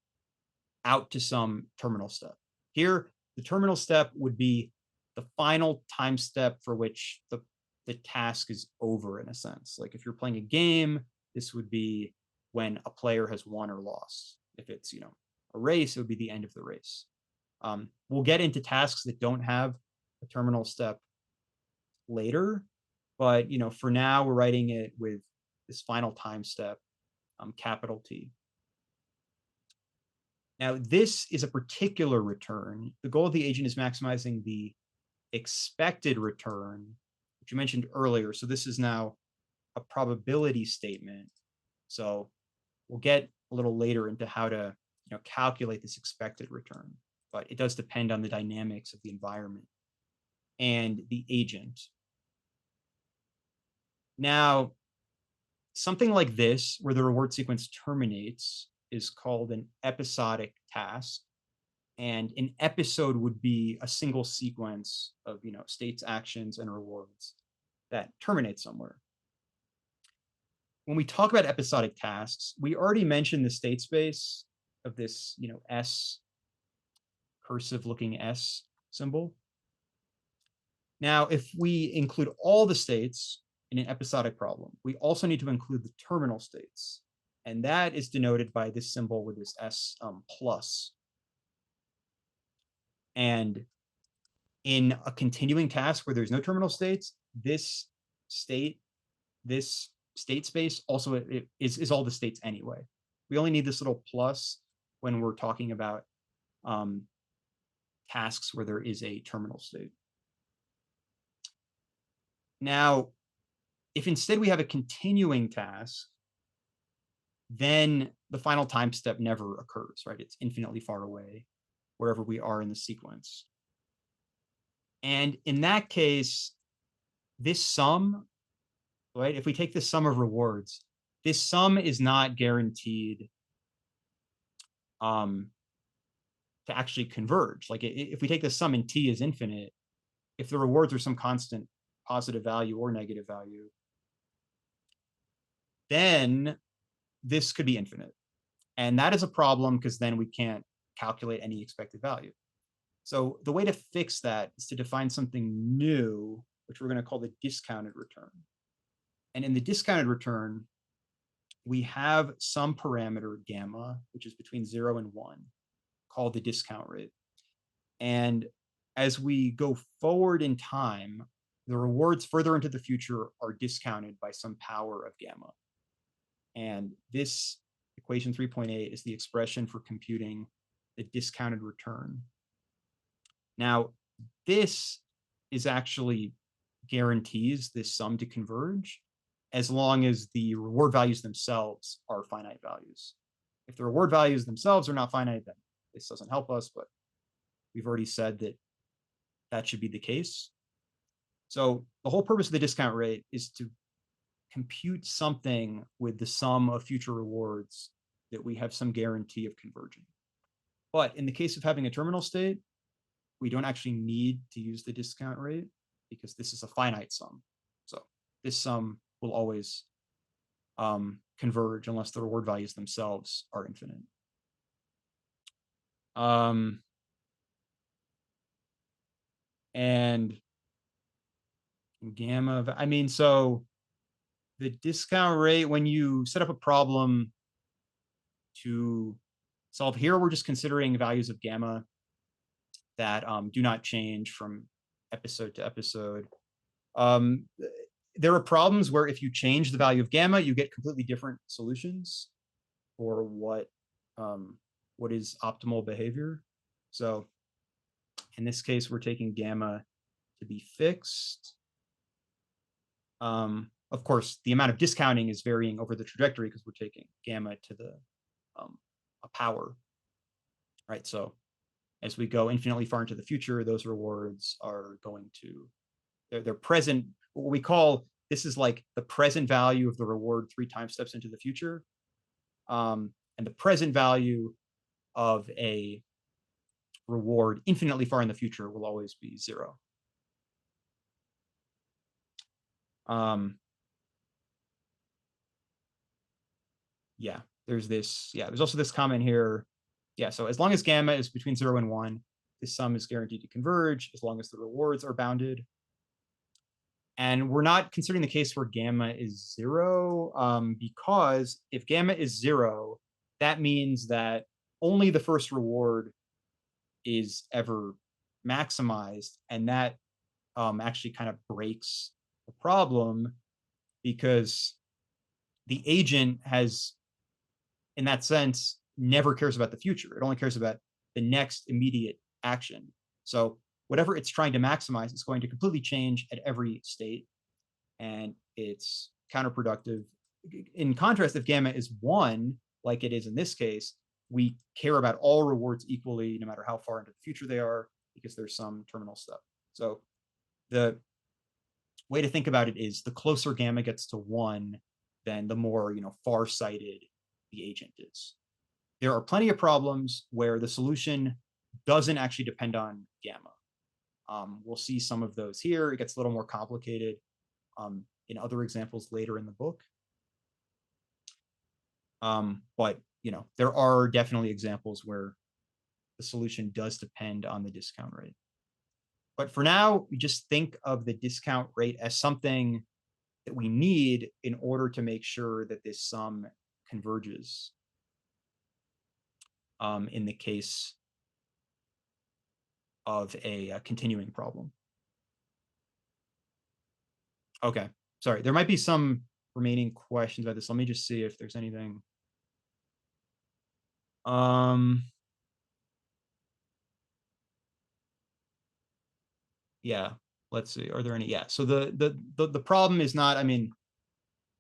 out to some terminal step. Here, the terminal step would be the final time step for which the task is over, in a sense. Like if you're playing a game, this would be when a player has won or lost. If it's, a race, it would be the end of the race. We'll get into tasks that don't have a terminal step later, but for now we're writing it with this final time step, capital T. Now this is a particular return. The goal of the agent is maximizing the expected return, which you mentioned earlier. So this is now a probability statement. So we'll get a little later into how to calculate this expected return, but it does depend on the dynamics of the environment and the agent. Now, something like this, where the reward sequence terminates, is called an episodic task. And an episode would be a single sequence of states, actions, and rewards that terminate somewhere. When we talk about episodic tasks, we already mentioned the state space of this, S, cursive looking S symbol. Now, if we include all the states in an episodic problem, we also need to include the terminal states. And that is denoted by this symbol with this S plus. And in a continuing task where there's no terminal states, this state space also is all the states anyway. We only need this little plus when we're talking about tasks where there is a terminal state. Now, if instead we have a continuing task, then the final time step never occurs, right? It's infinitely far away, wherever we are in the sequence. And in that case, this sum, right? If we take the sum of rewards, this sum is not guaranteed to actually converge. Like if we take the sum and t is infinite, if the rewards are some constant positive value or negative value, then this could be infinite. And that is a problem because then we can't calculate any expected value. So the way to fix that is to define something new, which we're going to call the discounted return. And in the discounted return, we have some parameter gamma, which is between 0 and 1, called the discount rate. And as we go forward in time, the rewards further into the future are discounted by some power of gamma. And this equation 3.8 is the expression for computing the discounted return. Now, this is actually guarantees this sum to converge as long as the reward values themselves are finite values. If the reward values themselves are not finite, then this doesn't help us, but we've already said that that should be the case. So the whole purpose of the discount rate is to compute something with the sum of future rewards that we have some guarantee of converging. But in the case of having a terminal state, we don't actually need to use the discount rate because this is a finite sum. So this sum will always converge unless the reward values themselves are infinite. And gamma, I mean, so the discount rate, when you set up a problem to solve here, we're just considering values of gamma that do not change from episode to episode. There are problems where if you change the value of gamma, you get completely different solutions for what is optimal behavior. So in this case, we're taking gamma to be fixed. Of course, the amount of discounting is varying over the trajectory because we're taking gamma to the a power, right? So as we go infinitely far into the future, those rewards are going to, they're present. What we call, this is like the present value of the reward 3 time steps into the future. And the present value of a reward infinitely far in the future will always be 0. Yeah, there's this, there's also this comment here. Yeah, so as long as gamma is between 0 and 1, this sum is guaranteed to converge as long as the rewards are bounded. And we're not considering the case where gamma is 0, because if gamma is 0, that means that only the first reward is ever maximized, and that actually kind of breaks the problem, because the agent has, in that sense, never cares about the future. It only cares about the next immediate action. So whatever it's trying to maximize is going to completely change at every state, and it's counterproductive. In contrast, if gamma is 1, like it is in this case, we care about all rewards equally, no matter how far into the future they are, because there's some terminal stuff. So the way to think about it is, the closer gamma gets to 1, then the more, far-sighted the agent is. There are plenty of problems where the solution doesn't actually depend on gamma. We'll see some of those here. It gets a little more complicated in other examples later in the book. But there are definitely examples where the solution does depend on the discount rate. But for now, we just think of the discount rate as something that we need in order to make sure that this sum converges in the case of a continuing problem. Okay, sorry, there might be some remaining questions about this. Let me just see if there's anything. Yeah, let's see. Are there any? Yeah. So the problem is not,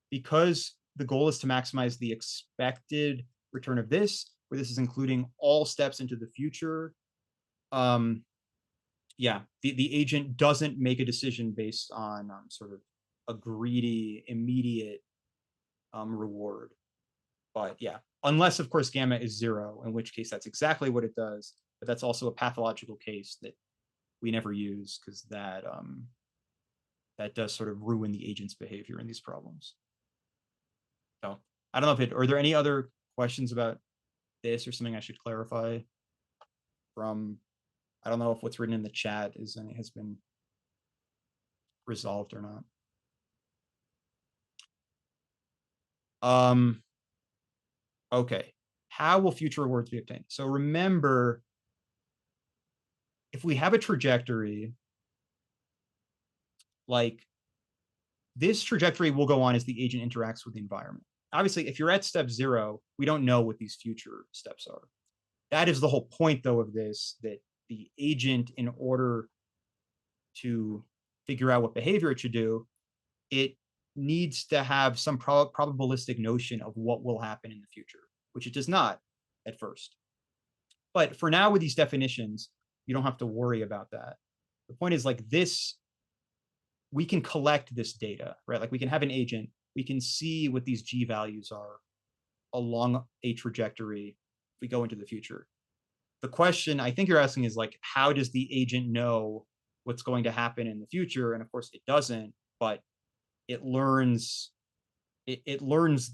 because the goal is to maximize the expected return of this, where this is including all steps into the future. Yeah, the agent doesn't make a decision based on sort of a greedy immediate reward. But yeah, unless of course gamma is 0, in which case that's exactly what it does. But that's also a pathological case that we never use, because that does sort of ruin the agent's behavior in these problems. So I don't know if are there any other questions about this or something I should clarify from, I don't know if what's written in the chat has been resolved or not. Okay, how will future rewards be obtained? So remember, if we have a trajectory, like this trajectory will go on as the agent interacts with the environment. Obviously, if you're at step 0, we don't know what these future steps are. That is the whole point, though, of this, that the agent, in order to figure out what behavior it should do, it needs to have some probabilistic notion of what will happen in the future, which it does not at first. But for now, with these definitions, you don't have to worry about that. The point is, like this, we can collect this data, right? Like we can have an agent, we can see what these G values are along a trajectory if we go into the future. The question I think you're asking is, like, how does the agent know what's going to happen in the future? And of course it doesn't, but it learns, it learns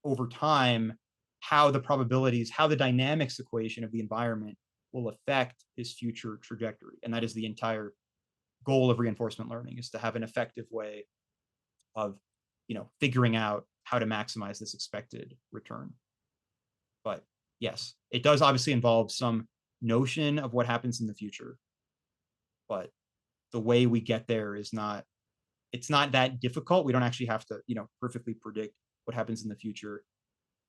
over time how the probabilities, how the dynamics equation of the environment will affect its future trajectory. And that is the entire goal of reinforcement learning, is to have an effective way of, figuring out how to maximize this expected return. But yes, it does obviously involve some notion of what happens in the future, but the way we get there is not, it's not that difficult. We don't actually have to, perfectly predict what happens in the future.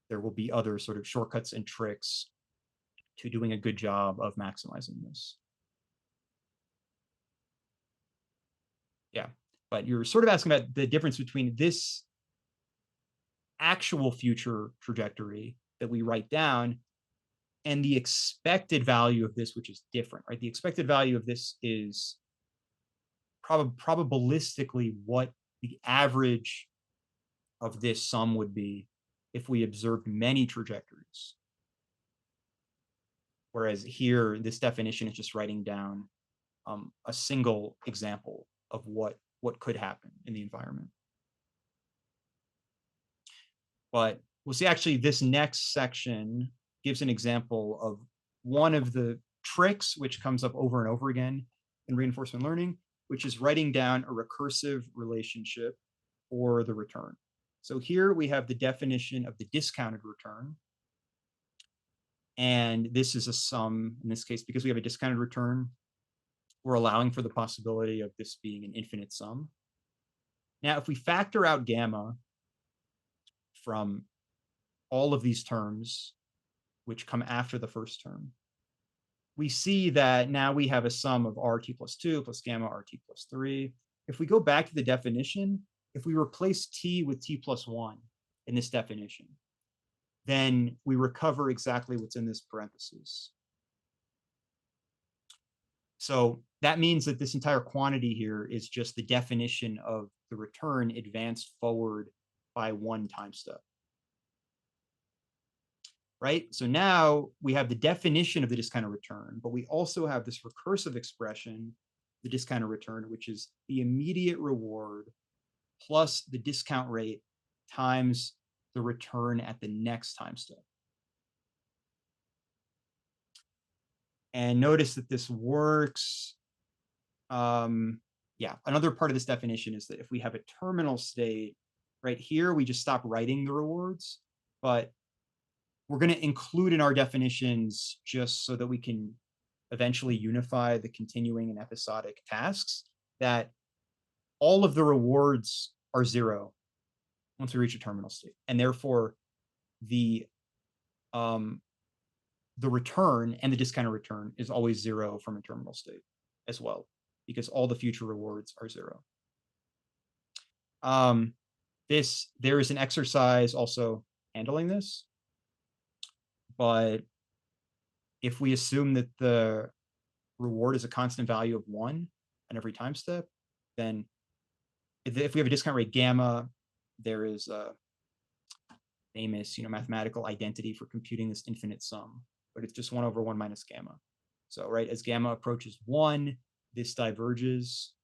There will be other sort of shortcuts and tricks to doing a good job of maximizing this. Yeah, but you're sort of asking about the difference between this actual future trajectory that we write down and the expected value of this, which is different, right? The expected value of this is probabilistically what the average of this sum would be if we observed many trajectories. Whereas here, this definition is just writing down a single example of what could happen in the environment. But we'll see, actually, this next section gives an example of one of the tricks which comes up over and over again in reinforcement learning, which is writing down a recursive relationship for the return. So here we have the definition of the discounted return. And this is a sum in this case, because we have a discounted return, we're allowing for the possibility of this being an infinite sum. Now, if we factor out gamma from all of these terms, which come after the first term, we see that now we have a sum of RT plus 2 plus gamma RT plus 3. If we go back to the definition, if we replace T with T plus 1 in this definition, then we recover exactly what's in this parenthesis. So that means that this entire quantity here is just the definition of the return advanced forward by one time step. Right? So now we have the definition of the discounted return, but we also have this recursive expression, the discounted return, which is the immediate reward plus the discount rate times the return at the next time step. And notice that this works. Yeah, another part of this definition is that if we have a terminal state, right here, we just stop writing the rewards, but we're going to include in our definitions just so that we can eventually unify the continuing and episodic tasks, that all of the rewards are 0 once we reach a terminal state. And therefore, the return and the discounted return is always 0 from a terminal state as well, because all the future rewards are 0. There is an exercise also handling this, but if we assume that the reward is a constant value of 1 on every time step, then if we have a discount rate gamma, there is a famous, mathematical identity for computing this infinite sum, but it's just 1 over 1 minus gamma. So, right, as gamma approaches 1, this diverges,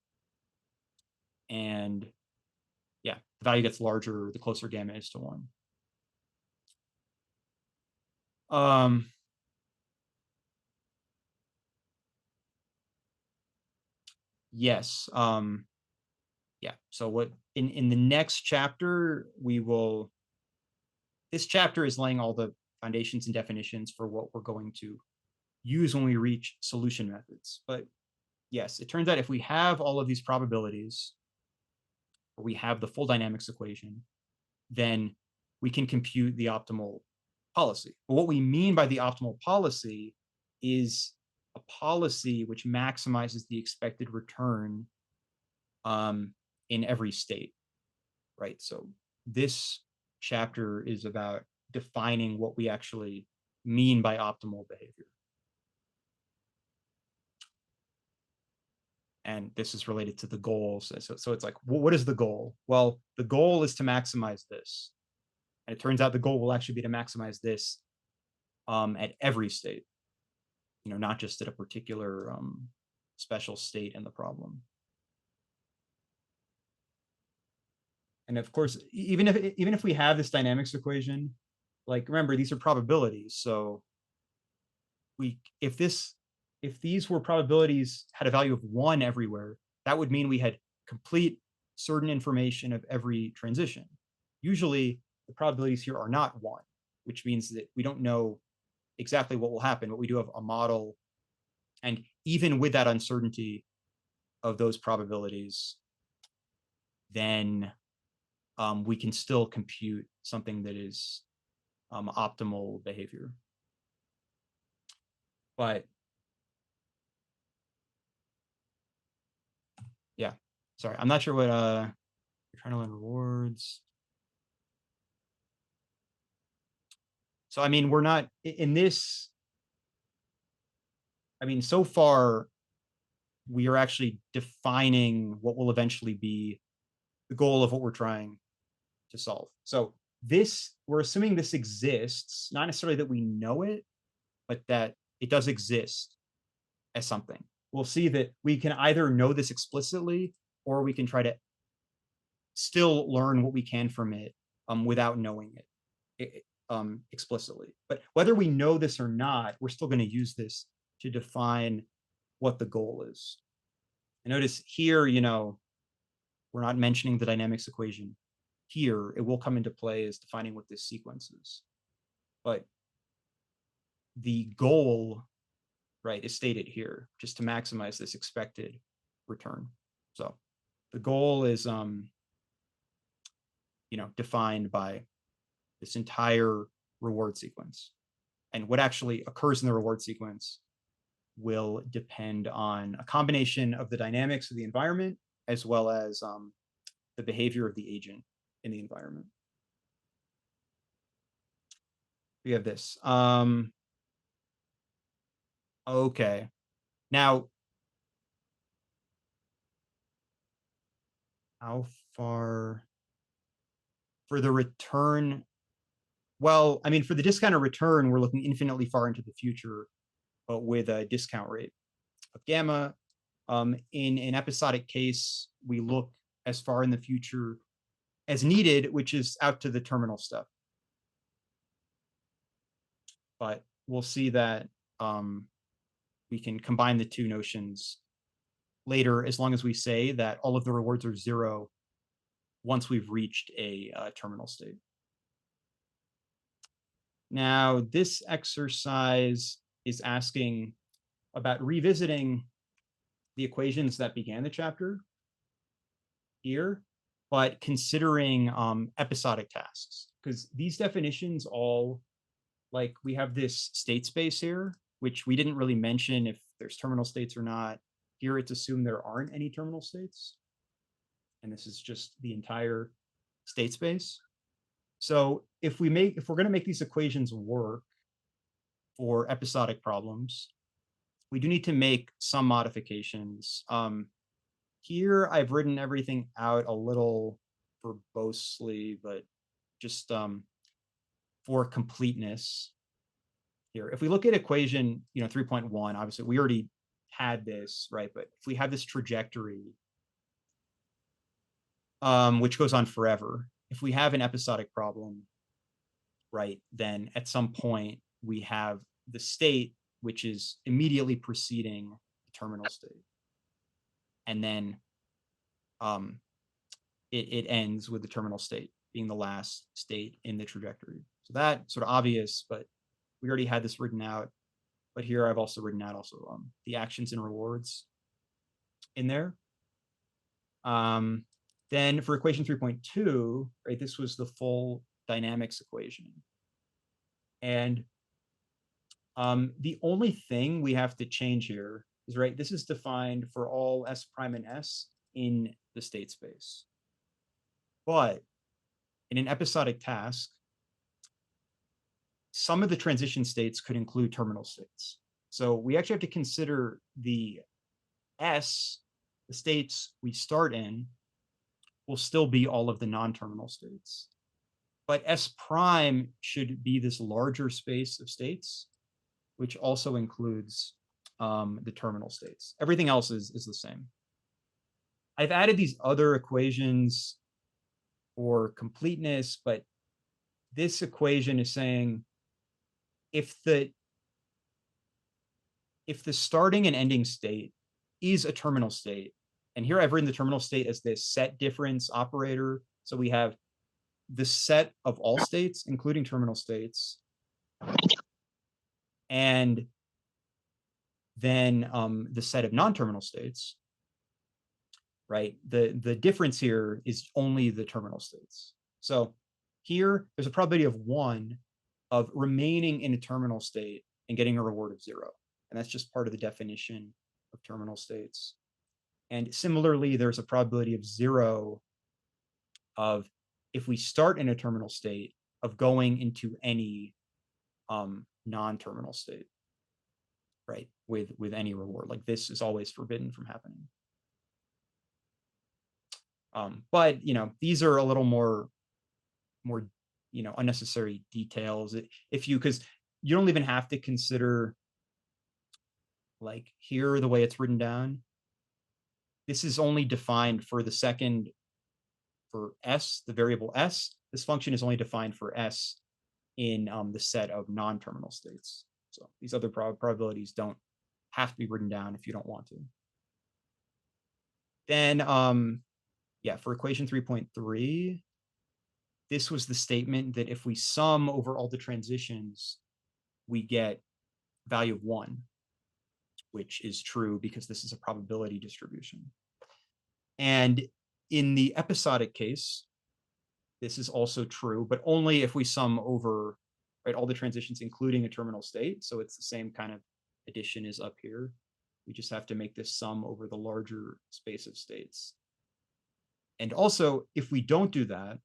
and yeah, the value gets larger the closer gamma is to 1. Yes. Yeah. So what in the next chapter this chapter is laying all the foundations and definitions for what we're going to use when we reach solution methods. But yes, it turns out if we have all of these probabilities, or we have the full dynamics equation, then we can compute the optimal policy. But what we mean by the optimal policy is a policy which maximizes the expected return in every state, right? So this chapter is about defining what we actually mean by optimal behavior. And this is related to the goals. So it's like, what is the goal? Well, the goal is to maximize this. And it turns out the goal will actually be to maximize this at every state, not just at a particular special state in the problem. And of course, even if we have this dynamics equation, like, remember, these are probabilities. So if these were probabilities had a value of 1 everywhere, that would mean we had complete certain information of every transition. Usually the probabilities here are not 1, which means that we don't know exactly what will happen, but we do have a model. And even with that uncertainty of those probabilities, then we can still compute something that is optimal behavior. But yeah, sorry, I'm not sure what you're trying to learn rewards. So, I mean, we're not in this. I mean, so far, we are actually defining what will eventually be the goal of what we're trying to solve. So we're assuming this exists, not necessarily that we know it, but that it does exist as something. We'll see that we can either know this explicitly, or we can try to still learn what we can from it without knowing it explicitly. But whether we know this or not, we're still going to use this to define what the goal is. And notice here, we're not mentioning the dynamics equation here, it will come into play as defining what this sequence is. But the goal, right, is stated here, just to maximize this expected return. So the goal is, defined by this entire reward sequence. And what actually occurs in the reward sequence will depend on a combination of the dynamics of the environment as well as the behavior of the agent in the environment. We have this. Okay. Now, how far for the return? Well, I mean, for the discounted return, we're looking infinitely far into the future, but with a discount rate of gamma. In an episodic case, we look as far in the future as needed, which is out to the terminal step. But we'll see that we can combine the two notions later, as long as we say that all of the rewards are 0 once we've reached a terminal state. Now, this exercise is asking about revisiting the equations that began the chapter here, but considering episodic tasks, because these definitions all, like, we have this state space here, which we didn't really mention if there's terminal states or not. Here it's assumed there aren't any terminal states. And this is just the entire state space. So if we're going to make these equations work for episodic problems, we do need to make some modifications. Here I've written everything out a little verbosely, but just for completeness here. If we look at equation 3.1, obviously we already had this, right? But if we have this trajectory, which goes on forever, if we have an episodic problem, right, then at some point we have the state which is immediately preceding the terminal state. And then it ends with the terminal state being the last state in the trajectory. So that's sort of obvious, but we already had this written out. But here I've also written out the actions and rewards in there. Then for equation 3.2, right, this was the full dynamics equation. And the only thing we have to change here is, right, this is defined for all S prime and S in the state space. But in an episodic task, some of the transition states could include terminal states. So we actually have to consider the S, the states we start in, will still be all of the non-terminal states. But S prime should be this larger space of states, which also includes the terminal states. Everything else is the same. I've added these other equations for completeness, but this equation is saying if the starting and ending state is a terminal state, and here I've written the terminal state as this set difference operator. So we have the set of all states, including terminal states, and then the set of non-terminal states, right? The difference here is only the terminal states. So here there's a probability of 1 of remaining in a terminal state and getting a reward of 0. And that's just part of the definition of terminal states. And similarly, there's a probability of 0 of, if we start in a terminal state, of going into any non-terminal state, right, with any reward. Like, this is always forbidden from happening. But these are a little more unnecessary details. Because you don't even have to consider, like, here the way it's written down. This is only defined for the second, for S, the variable S. This function is only defined for S in the set of non-terminal states. So these other probabilities don't have to be written down if you don't want to. Then, yeah, for equation 3.3, this was the statement that if we sum over all the transitions, we get value of 1, which is true because this is a probability distribution. And in the episodic case, this is also true, but only if we sum over, right, all the transitions, including a terminal state. So it's the same kind of addition as up here. We just have to make this sum over the larger space of states. And also, if we don't do that,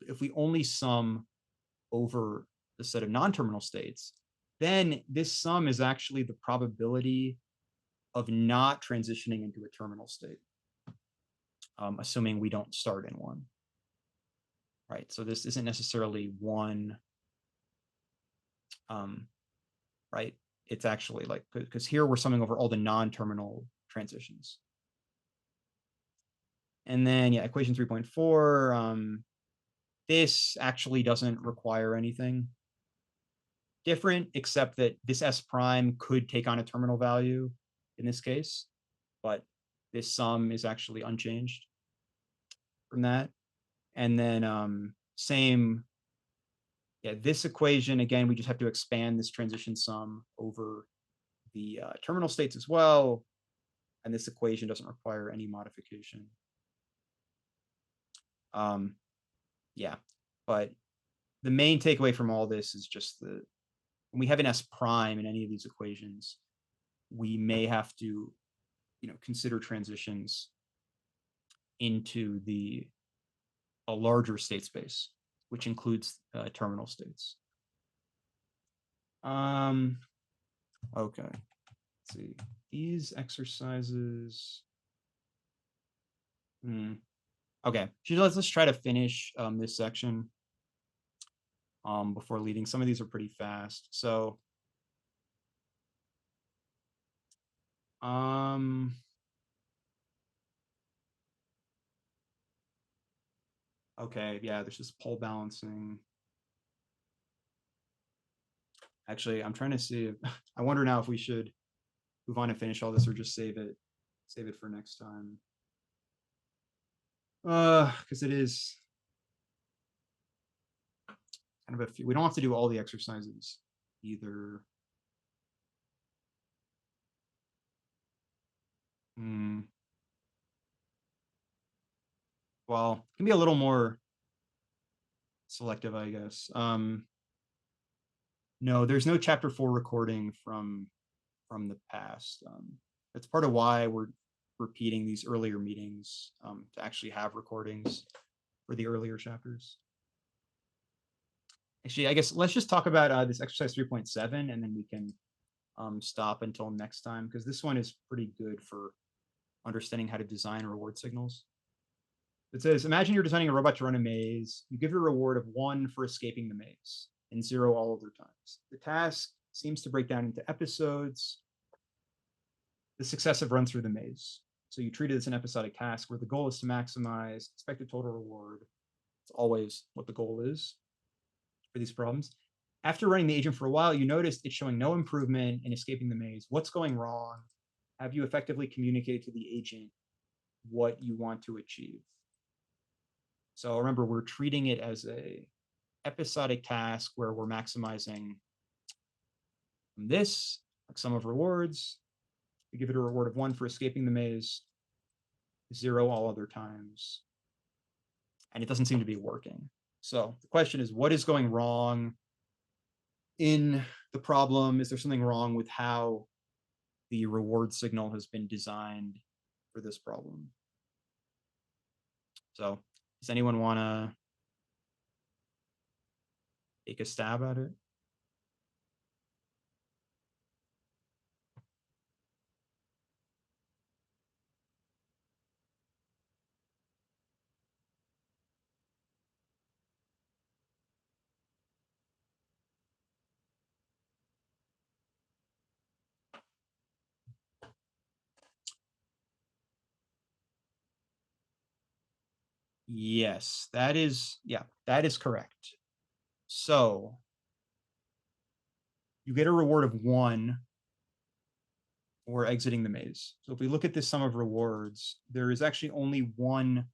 if we only sum over the set of non-terminal states, then this sum is actually the probability of not transitioning into a terminal state, assuming we don't start in one. Right, so this isn't necessarily one, right? It's actually like, because here we're summing over all the non-terminal transitions. And then, yeah, equation 3.4, this actually doesn't require anything different, except that this S prime could take on a terminal value in this case, but this sum is actually unchanged from that. And then same, yeah, this equation, again, we just have to expand this transition sum over the terminal states as well. And this equation doesn't require any modification. Yeah, but the main takeaway from all this is just that when we have an S prime in any of these equations, we may have to, consider transitions into a larger state space, which includes terminal states. Okay, let's see these exercises. Okay, let's try to finish this section before leaving. Some of these are pretty fast, so okay, yeah, there's just pole balancing. Actually, I'm trying to see if I wonder now if we should move on and finish all this or just save it for next time. Because it is kind of a few. We don't have to do all the exercises either. Well, it can be a little more selective, I guess. No, there's no chapter 4 recording from the past. That's part of why we're repeating these earlier meetings to actually have recordings for the earlier chapters. Actually, I guess let's just talk about this exercise 3.7 and then we can stop until next time, because this one is pretty good for understanding how to design reward signals. It says, imagine you're designing a robot to run a maze. You give it a reward of 1 for escaping the maze and 0 all other times. The task seems to break down into episodes. The successive run through the maze. So you treat it as an episodic task where the goal is to maximize expected total reward. It's always what the goal is for these problems. After running the agent for a while, you noticed it's showing no improvement in escaping the maze. What's going wrong? Have you effectively communicated to the agent what you want to achieve? So remember, we're treating it as a episodic task where we're maximizing this, like sum of rewards. We give it a reward of 1 for escaping the maze, 0 all other times. And it doesn't seem to be working. So the question is, what is going wrong in the problem? Is there something wrong with how the reward signal has been designed for this problem? So does anyone want to take a stab at it? Yes, that is correct. So you get a reward of 1 for exiting the maze. So if we look at this sum of rewards, there is actually only one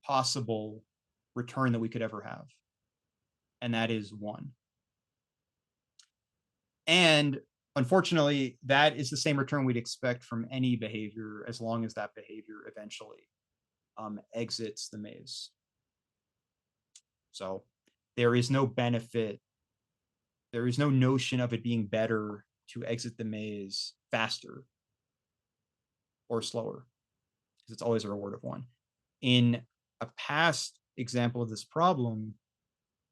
possible return that we could ever have. And that is 1. And unfortunately, that is the same return we'd expect from any behavior as long as that behavior eventually exits the maze. So there is no benefit. There is no notion of it being better to exit the maze faster or slower, because it's always a reward of 1. In a past example of this problem,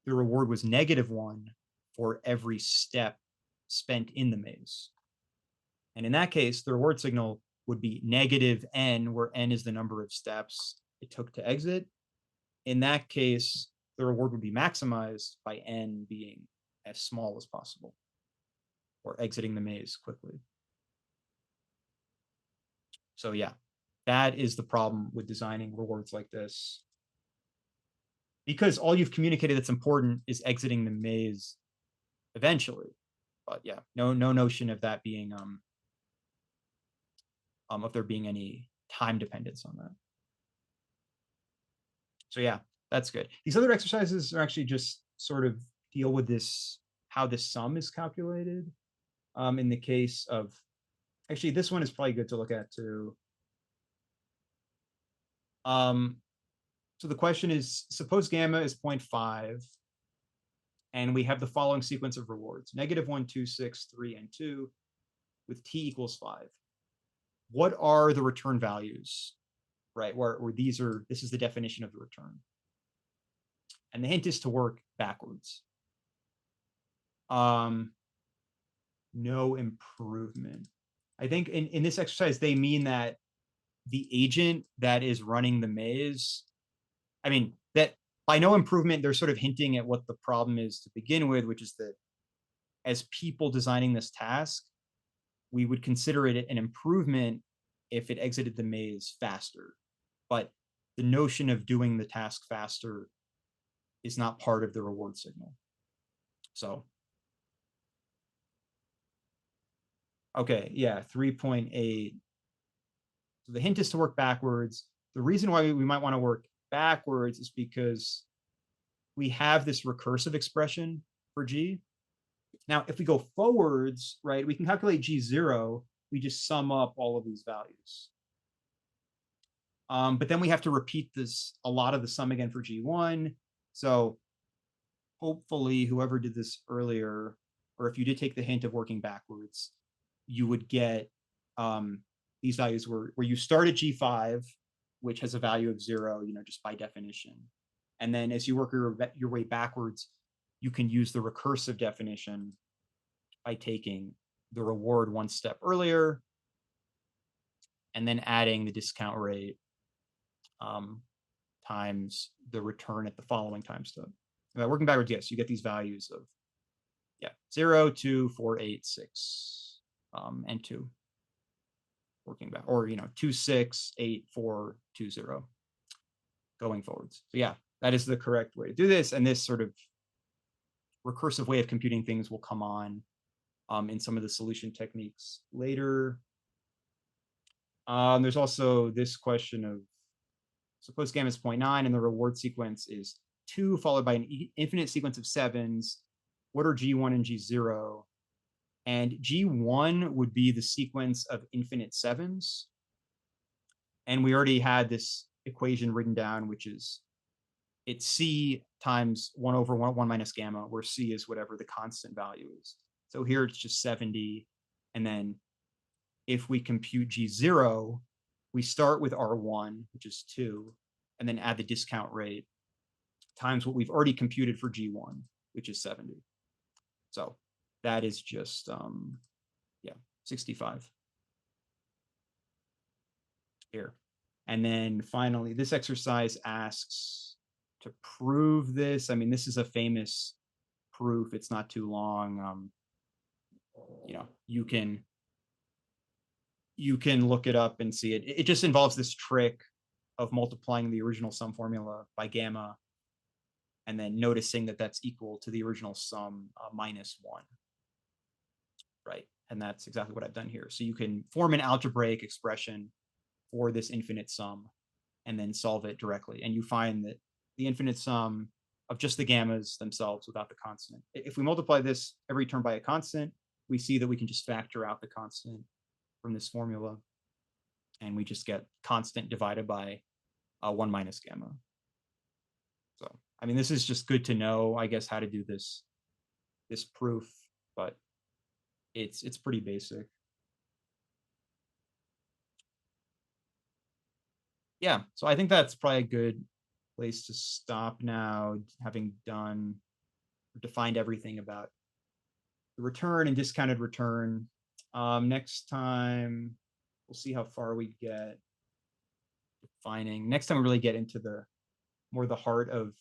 the reward was -1 for every step spent in the maze. And in that case, the reward signal would be -n, where n is the number of steps it took to exit. In that case, the reward would be maximized by n being as small as possible, or exiting the maze quickly. So yeah, that is the problem with designing rewards like this. Because all you've communicated that's important is exiting the maze eventually. But yeah, no notion of that being of there being any time dependence on that. So yeah, that's good. These other exercises are actually just sort of deal with this, how this sum is calculated. In the case of, actually, this one is probably good to look at too. So the question is, suppose gamma is 0.5, and we have the following sequence of rewards: -1, 2, 6, 3, and 2, with t equals 5. What are the return values, right? Where this is the definition of the return. And the hint is to work backwards. No improvement. I think in this exercise, they mean that the agent that is running the maze, I mean, that by no improvement, they're sort of hinting at what the problem is to begin with, which is that as people designing this task, we would consider it an improvement if it exited the maze faster. But the notion of doing the task faster is not part of the reward signal. So, okay, yeah, 3.8. So the hint is to work backwards. The reason why we might want to work backwards is because we have this recursive expression for G. Now, if we go forwards, right, we can calculate G0. We just sum up all of these values. But then we have to repeat a lot of the sum again for G1. So hopefully whoever did this earlier, or if you did take the hint of working backwards, you would get these values where you start at G5, which has a value of 0, just by definition. And then as you work your way backwards, you can use the recursive definition by taking the reward one step earlier and then adding the discount rate times the return at the following time step. Working backwards, yes, you get these values of 0, 2, 4, 8, 6, and 2. Working back, or 2, 6, 8, 4, 2, 0. Going forwards. So yeah, that is the correct way to do this, and this sort of recursive way of computing things will come on in some of the solution techniques later. There's also this question of, suppose gamma is 0.9 and the reward sequence is 2 followed by an infinite sequence of 7s. What are G1 and G0? And G1 would be the sequence of infinite 7s. And we already had this equation written down, which is it's C times 1 over 1 minus gamma, where C is whatever the constant value is. So here it's just 70. And then if we compute G0, we start with R1, which is 2, and then add the discount rate times what we've already computed for G1, which is 70. So that is just, 65 here. And then finally, this exercise asks to prove this. I mean, this is a famous proof. It's not too long. You can look it up and see it. It just involves this trick of multiplying the original sum formula by gamma and then noticing that that's equal to the original sum minus 1, right? And that's exactly what I've done here. So you can form an algebraic expression for this infinite sum and then solve it directly. And you find that the infinite sum of just the gammas themselves without the constant. If we multiply this every term by a constant, we see that we can just factor out the constant from this formula. And we just get constant divided by 1 minus gamma. So, I mean, this is just good to know, I guess, how to do this proof, but it's pretty basic. Yeah, so I think that's probably a good place to stop now, having defined everything about the return and discounted return. Next time, we'll see how far we get defining. Next time we really get into the heart of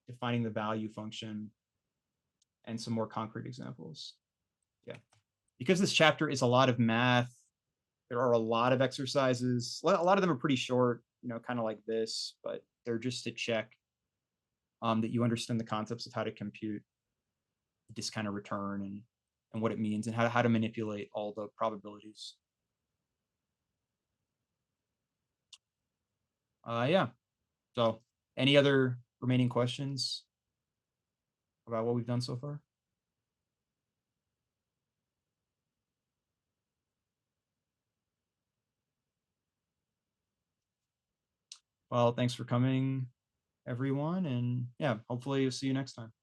defining the value function and some more concrete examples. Yeah, because this chapter is a lot of math, there are a lot of exercises. A lot of them are pretty short, kind of like this, but they're just to check that you understand the concepts of how to compute the discounted return and what it means and how to manipulate all the probabilities. Yeah. So any other remaining questions about what we've done so far? Well, thanks for coming, everyone. And yeah, hopefully you'll see you next time.